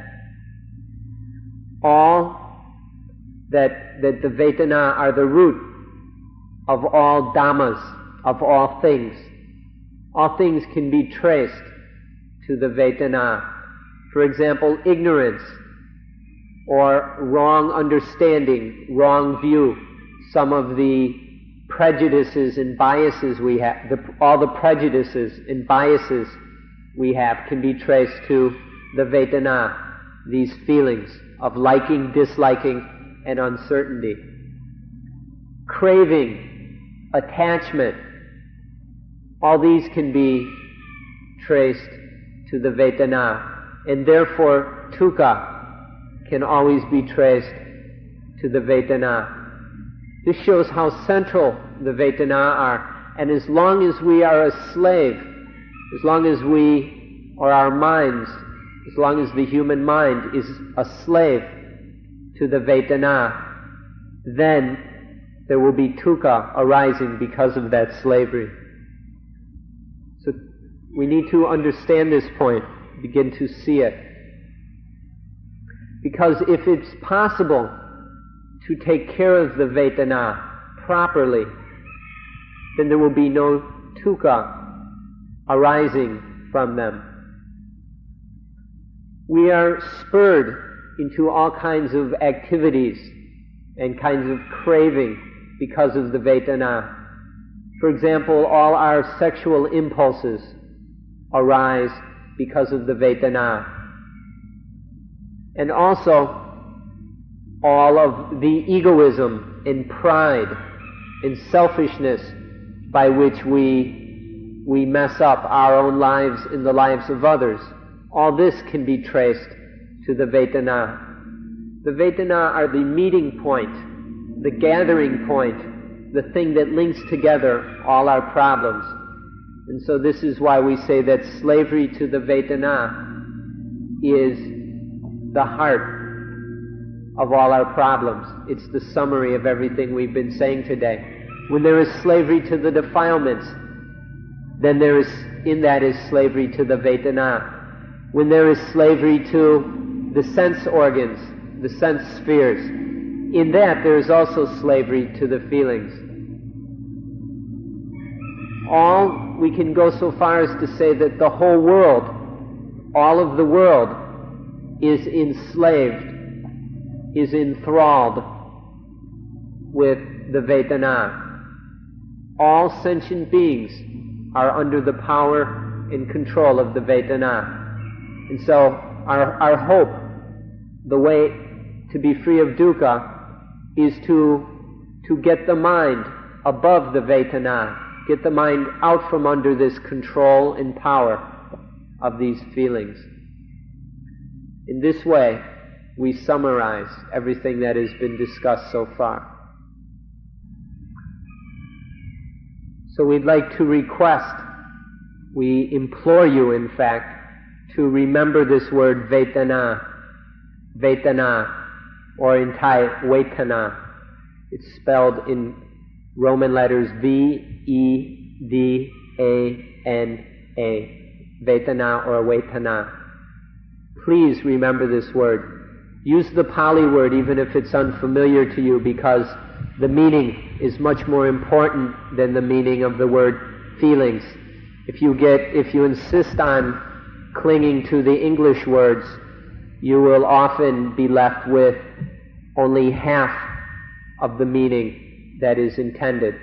the vedana are the root of all dhammas, of all things. All things can be traced to the vedana. For example, ignorance, or wrong understanding, wrong view, some of the prejudices and biases we have, all the prejudices and biases we have can be traced to the vedana, these feelings of liking, disliking, and uncertainty. Craving, attachment, all these can be traced to the vedana, and therefore dukkha can always be traced to the vedana. This shows how central the vedana are, and as long as we are a slave, as long as we, or our minds, as long as the human mind is a slave to the vedana, then there will be dukkha arising because of that slavery. So we need to understand this point, begin to see it. Because if it's possible to take care of the vedana properly, then there will be no dukkha arising from them. We are spurred into all kinds of activities and kinds of craving because of the vedana. For example, all our sexual impulses arise because of the vedana. And also, all of the egoism and pride and selfishness by which we mess up our own lives and the lives of others, all this can be traced to the vedana. The vedana are the meeting point, the gathering point, the thing that links together all our problems. And so this is why we say that slavery to the vedana is the heart of all our problems. It's the summary of everything we've been saying today. When there is slavery to the defilements, then there is, in that is slavery to the vedana. When there is slavery to the sense organs, the sense spheres, in that there is also slavery to the feelings. We can go so far as to say that the whole world, all of the world, is enslaved, is enthralled with the vedana. All sentient beings are under the power and control of the vedana. And so our hope, the way to be free of dukkha, is to get the mind above the vedana, get the mind out from under this control and power of these feelings. In this way, we summarize everything that has been discussed so far. So we'd like to request, we implore you, in fact, to remember this word vedana, vedana, or in Thai, vedana. It's spelled in Roman letters V-E-D-A-N-A, vedana or vedana. Please remember this word. Use the Pali word even if it's unfamiliar to you, because the meaning is much more important than the meaning of the word feelings. If you insist on clinging to the English words, you will often be left with only half of the meaning that is intended.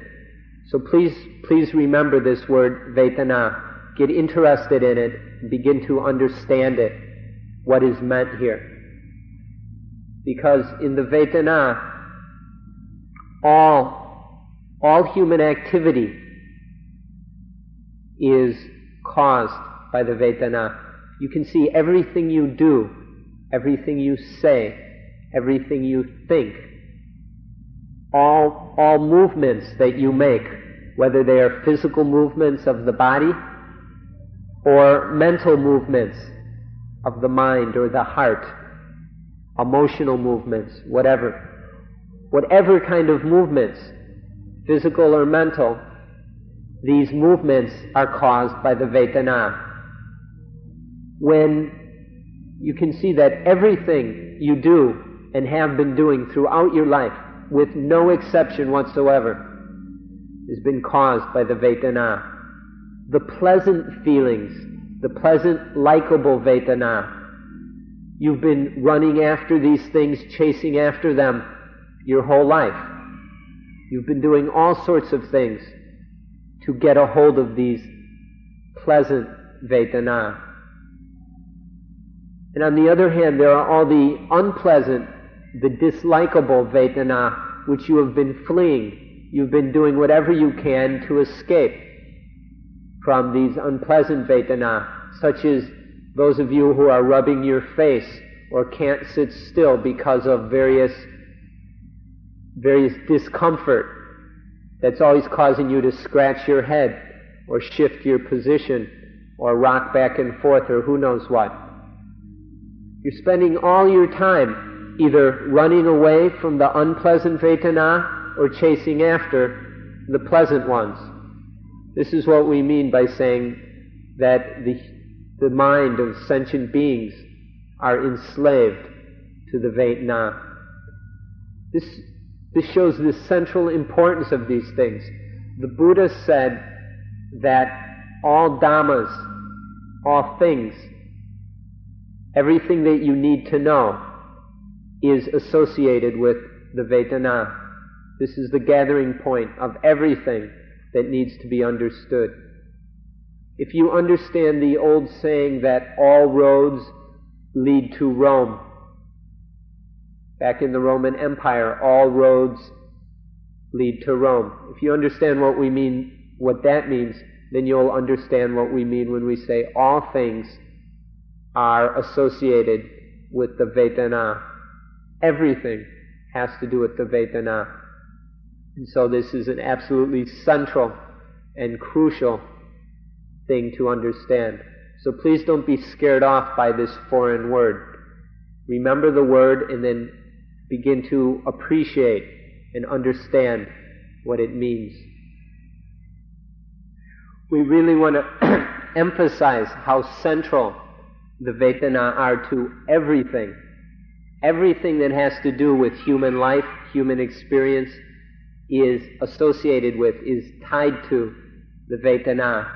So please remember this word Vedana. Get interested in it and begin to understand it, what is meant here. Because in the Vedana, all human activity is caused by the Vedana. You can see everything you do, everything you say, everything you think, all movements that you make, whether they are physical movements of the body or mental movements of the mind or the heart, emotional movements, whatever kind of movements, physical or mental, these movements are caused by the Vedana. When you can see that everything you do and have been doing throughout your life, with no exception whatsoever, has been caused by the Vedana. The pleasant feelings, the pleasant, likable Vedana. You've been running after these things, chasing after them your whole life. You've been doing all sorts of things to get a hold of these pleasant Vedana. And on the other hand, there are all the unpleasant, the dislikable Vedana, which you have been fleeing. You've been doing whatever you can to escape from these unpleasant Vedana, such as those of you who are rubbing your face or can't sit still because of various discomfort that's always causing you to scratch your head or shift your position or rock back and forth or who knows what. You're spending all your time either running away from the unpleasant Vedana or chasing after the pleasant ones. This is what we mean by saying that the mind of sentient beings are enslaved to the Vedana. This shows the central importance of these things. The Buddha said that all dhammas, all things, everything that you need to know is associated with the Vedana. This is the gathering point of everything that needs to be understood. If you understand the old saying that all roads lead to Rome, back in the Roman Empire, all roads lead to Rome. If you understand what that means, then you'll understand what we mean when we say all things are associated with the Vedana. Everything has to do with the Vedana. And so this is an absolutely central and crucial thing to understand. So please don't be scared off by this foreign word. Remember the word and then begin to appreciate and understand what it means. We really want to emphasize how central the Vedana are to everything. Everything that has to do with human life, human experience, is associated with, is tied to the Vedana.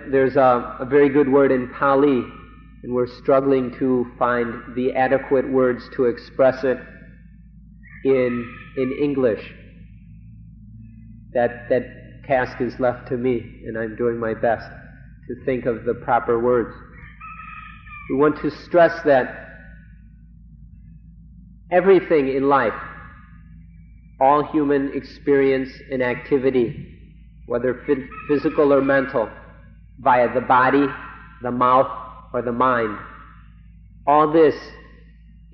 There's a very good word in Pali, and we're struggling to find the adequate words to express it in English. That task is left to me, and I'm doing my best to think of the proper words. We want to stress that everything in life, all human experience and activity, whether physical or mental, via the body, the mouth, or the mind, all this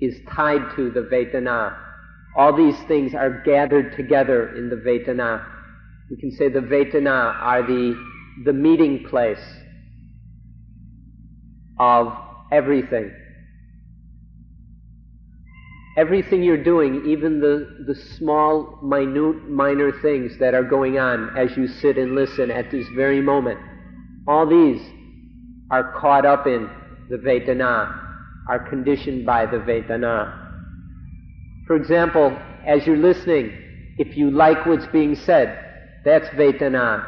is tied to the Vedana. All these things are gathered together in the Vedana. We can say the Vedana are the meeting place of everything. Everything you're doing, even the small, minute, minor things that are going on as you sit and listen at this very moment, all these are caught up in the Vedana, are conditioned by the Vedana. For example, as you're listening, if you like what's being said, that's Vedana.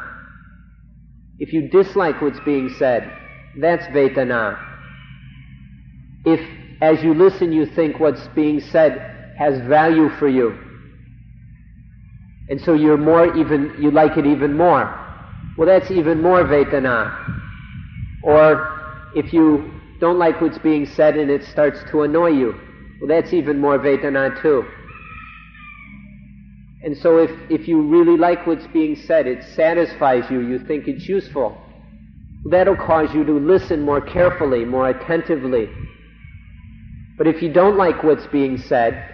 If you dislike what's being said, that's Vedana. If, as you listen, you think what's being said has value for you. And so you like it even more. Well, that's even more Vedana. Or if you don't like what's being said and it starts to annoy you, well, that's even more Vedana too. And so if you really like what's being said, it satisfies you, you think it's useful, that'll cause you to listen more carefully, more attentively. But if you don't like what's being said,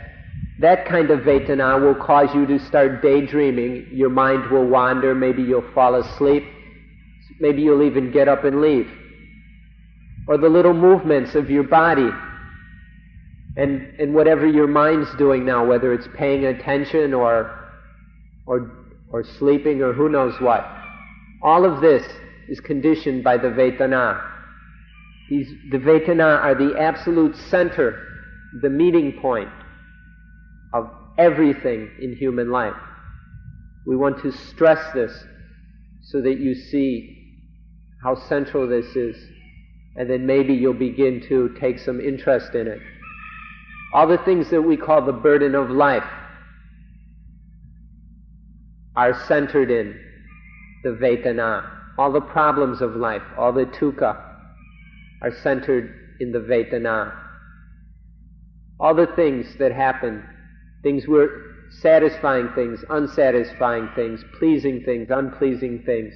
that kind of Vedana will cause you to start daydreaming, your mind will wander, maybe you'll fall asleep, maybe you'll even get up and leave. Or the little movements of your body, and whatever your mind's doing now, whether it's paying attention or sleeping or who knows what. All of this is conditioned by the Vedana. The Vedana are the absolute center, the meeting point of everything in human life. We want to stress this so that you see how central this is, and then maybe you'll begin to take some interest in it. All the things that we call the burden of life are centered in the Vedana. All the problems of life, all the dukkha, are centered in the Vedana. All the things that happen, things we're satisfying things, unsatisfying things, pleasing things, unpleasing things,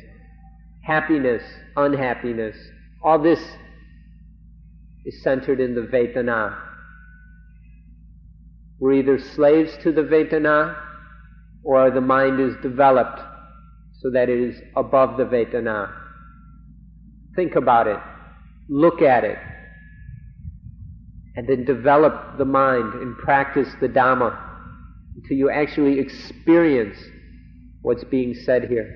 happiness, unhappiness, all this is centered in the Vedana. We're either slaves to the Vedana, or the mind is developed so that it is above the Vedana. Think about it, look at it, and then develop the mind and practice the Dhamma until you actually experience what's being said here.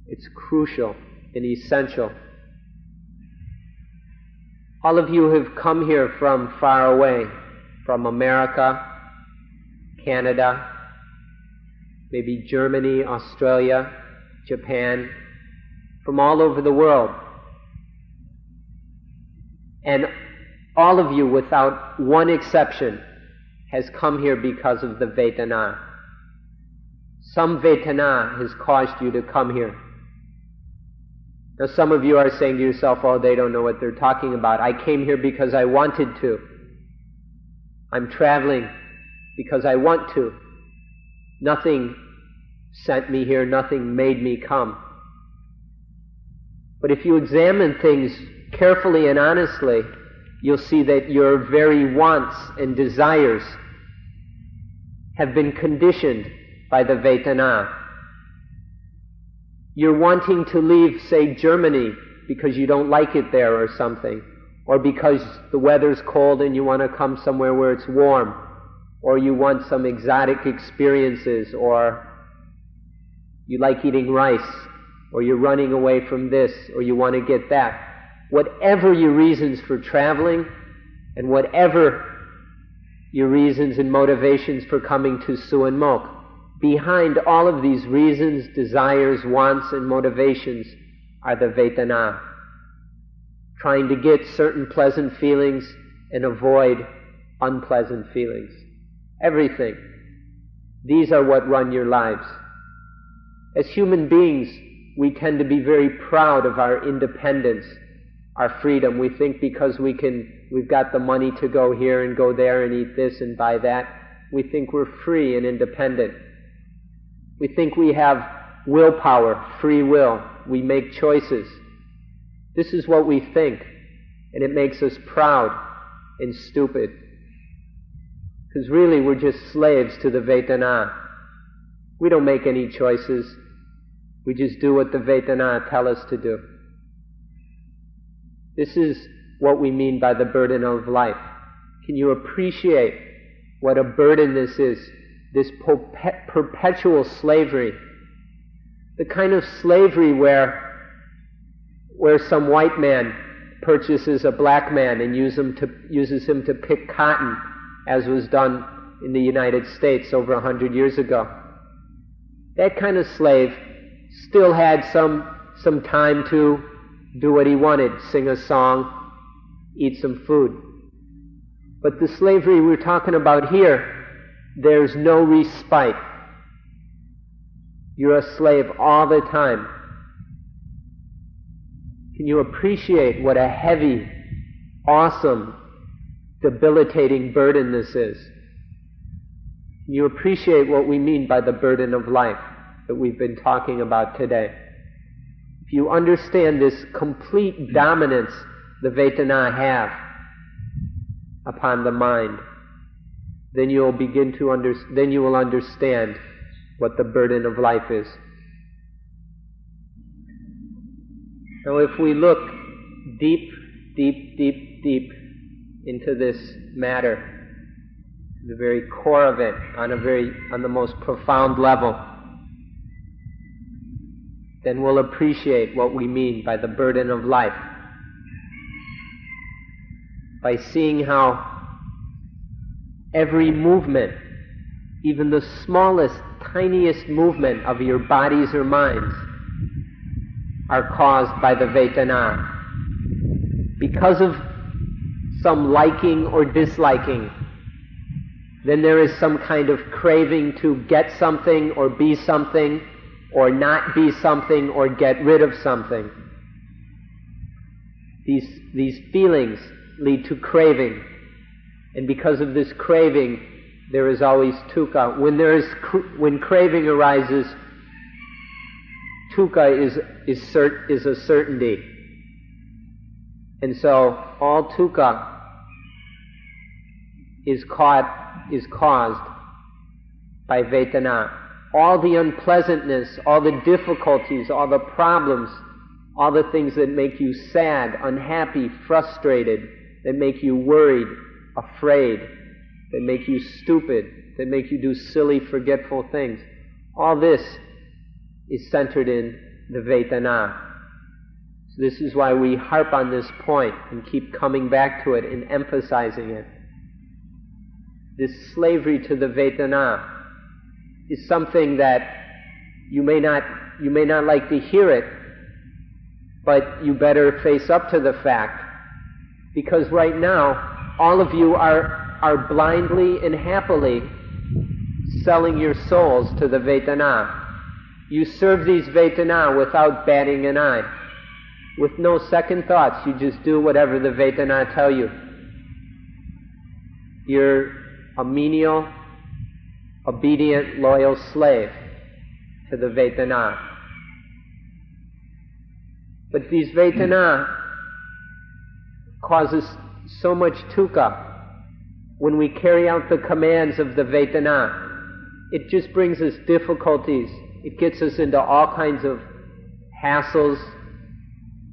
It's crucial and essential. All of you have come here from far away, from America, Canada, maybe Germany, Australia, Japan, from all over the world. And all of you, without one exception, has come here because of the Vedana. Some Vedana has caused you to come here. Now some of you are saying to yourself, oh, they don't know what they're talking about. I came here because I wanted to. I'm traveling because I want to. Nothing sent me here, nothing made me come. But if you examine things carefully and honestly, you'll see that your very wants and desires have been conditioned by the Vedana. You're wanting to leave, say, Germany because you don't like it there or something, or because the weather's cold and you want to come somewhere where it's warm, or you want some exotic experiences, or you like eating rice, or you're running away from this, or you want to get that. Whatever your reasons for traveling, and whatever your reasons and motivations for coming to Suan Mokkh, behind all of these reasons, desires, wants, and motivations are the Vedana. Trying to get certain pleasant feelings and avoid unpleasant feelings. Everything. These are what run your lives. As human beings, we tend to be very proud of our independence, our freedom. We think because we've got the money to go here and go there and eat this and buy that, we think we're free and independent. We think we have willpower, free will. We make choices. This is what we think, and it makes us proud and stupid. Because really we're just slaves to the Vedana. We don't make any choices. We just do what the Vedana tell us to do. This is what we mean by the burden of life. Can you appreciate what a burden this is? This perpetual slavery. The kind of slavery where some white man purchases a black man and uses him to pick cotton, as was done in the United States over 100 years ago. That kind of slave still had some time to do what he wanted, sing a song, eat some food. But the slavery we're talking about here there's no respite. You're a slave all the time. Can you appreciate what a heavy, awesome, debilitating burden this is? Can you appreciate what we mean by the burden of life that we've been talking about today? If you understand this complete dominance the Vedana have upon the mind, then you will begin to then you will understand what the burden of life is. Now, if we look deep into this matter, the very core of it, on the most profound level, then we'll appreciate what we mean by the burden of life. By seeing how every movement, even the smallest, tiniest movement of your bodies or minds, are caused by the Vedana. Because of some liking or disliking, then there is some kind of craving to get something or be something, or not be something, or get rid of something. These feelings lead to craving, and because of this craving, there is always dukkha. When craving arises, dukkha is a certainty, and so all dukkha is caused by Vedana. All the unpleasantness, all the difficulties, all the problems, all the things that make you sad, unhappy, frustrated, that make you worried, afraid, that make you stupid, that make you do silly, forgetful things, all this is centered in the Vedana. So this is why we harp on this point and keep coming back to it and emphasizing it. This slavery to the Vedana is something that you may not like to hear it, but you better face up to the fact, because right now all of you are blindly and happily selling your souls to the Vedana. You serve these Vedana without batting an eye, with no second thoughts. You just do whatever the Vedana tell you. You're a menial, obedient, loyal slave to the Vedana. But these Vedana causes so much dukkha. When we carry out the commands of the Vedana, it just brings us difficulties. It gets us into all kinds of hassles,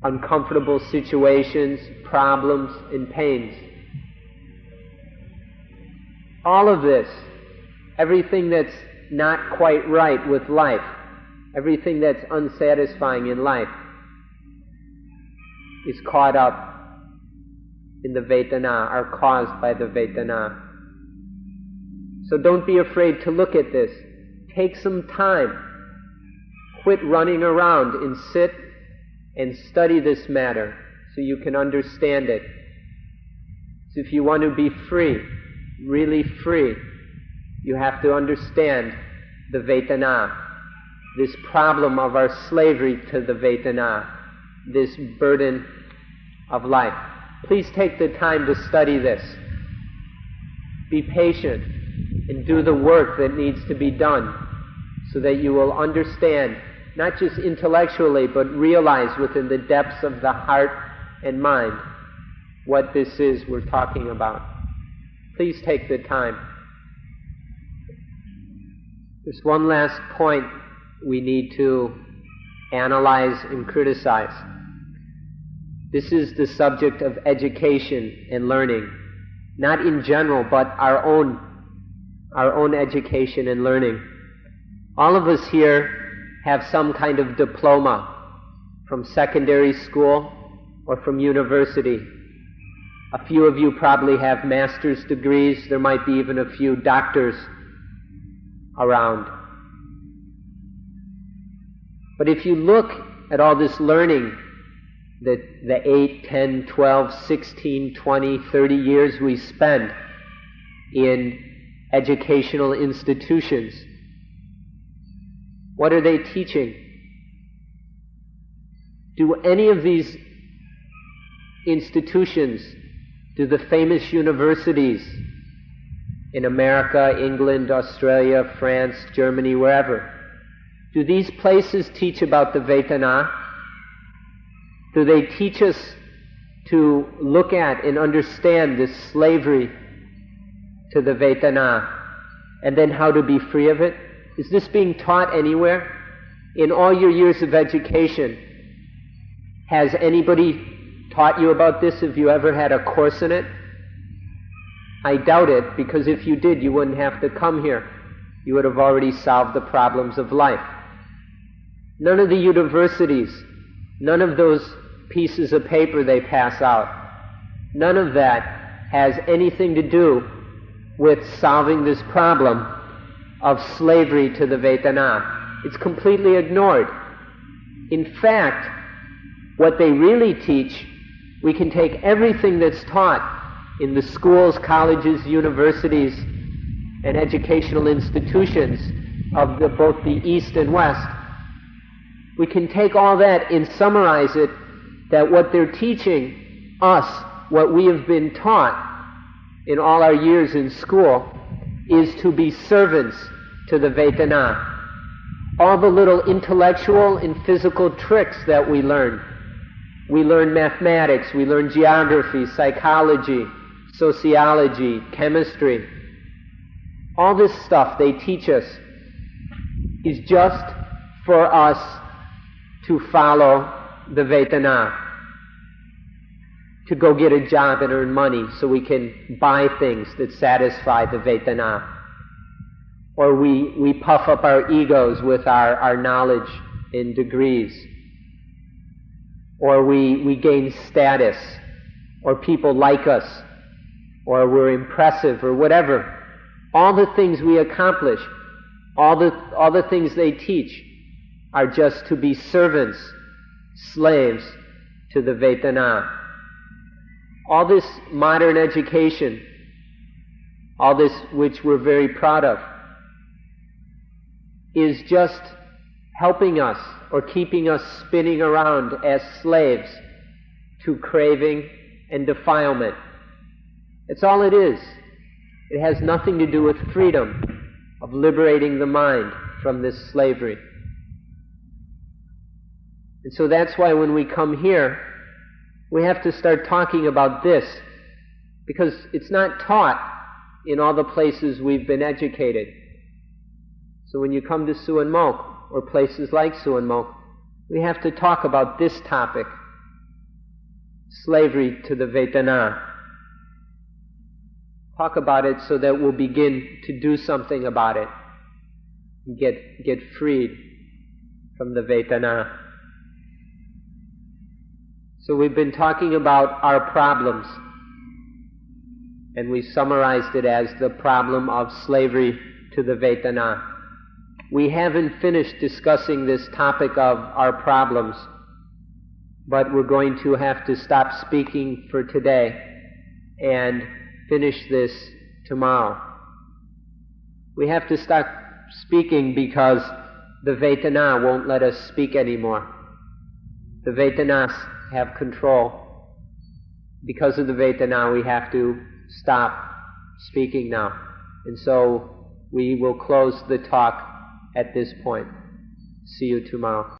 uncomfortable situations, problems, and pains. All of this, everything that's not quite right with life, everything that's unsatisfying in life, is caught up in the Vedana, are caused by the Vedana. So don't be afraid to look at this. Take some time. Quit running around and sit and study this matter so you can understand it. So if you want to be free, really free, you have to understand the Vedana, this problem of our slavery to the Vedana, this burden of life. Please take the time to study this. Be patient and do the work that needs to be done so that you will understand, not just intellectually, but realize within the depths of the heart and mind what this is we're talking about. Please take the time. There's one last point we need to analyze and criticize. This is the subject of education and learning. Not in general, but our own education and learning. All of us here have some kind of diploma from secondary school or from university. A few of you probably have master's degrees. There might be even a few doctors around. But if you look at all this learning that the 8, 10, 12, 16, 20, 30 years we spend in educational institutions. What are they teaching? Do any of these institutions, do the famous universities in America, England, Australia, France, Germany, wherever, do these places teach about the Vedana? Do they teach us to look at and understand this slavery to the Vedana, and then how to be free of it? Is this being taught anywhere? In all your years of education, has anybody taught you about this? Have you ever had a course in it? I doubt it, because if you did, you wouldn't have to come here. You would have already solved the problems of life. None of the universities, none of those pieces of paper they pass out, none of that has anything to do with solving this problem of slavery to the Vedana. It's completely ignored. In fact, what they really teach, we can take everything that's taught in the schools, colleges, universities, and educational institutions of both the East and West. We can take all that and summarize it, that what they're teaching us, what we have been taught in all our years in school, is to be servants to the Vedana. All the little intellectual and physical tricks that we learn. We learn mathematics, we learn geography, psychology, sociology, chemistry. All this stuff they teach us is just for us to follow the Vedana, to go get a job and earn money so we can buy things that satisfy the Vedana. Or we puff up our egos with our knowledge and degrees. Or we gain status, or people like us, or we're impressive, or whatever. All the things we accomplish, all the things they teach are just to be servants, slaves to the Vedana. All this modern education, all this which we're very proud of, is just helping us or keeping us spinning around as slaves to craving and defilement. It's all it is. It has nothing to do with freedom, of liberating the mind from this slavery. And so that's why when we come here, we have to start talking about this, because it's not taught in all the places we've been educated. So when you come to Suan Mokkh, or places like Suan Mokkh, we have to talk about this topic, slavery to the Vedana. Talk about it so that we'll begin to do something about it, get freed from the Vedana. So we've been talking about our problems, and we summarized it as the problem of slavery to the Vedana. We haven't finished discussing this topic of our problems, but we're going to have to stop speaking for today and finish this tomorrow. We have to stop speaking because the Vedana won't let us speak anymore. The Vedanas have control. Because of the Vedana, we have to stop speaking now. And so we will close the talk at this point. See you tomorrow.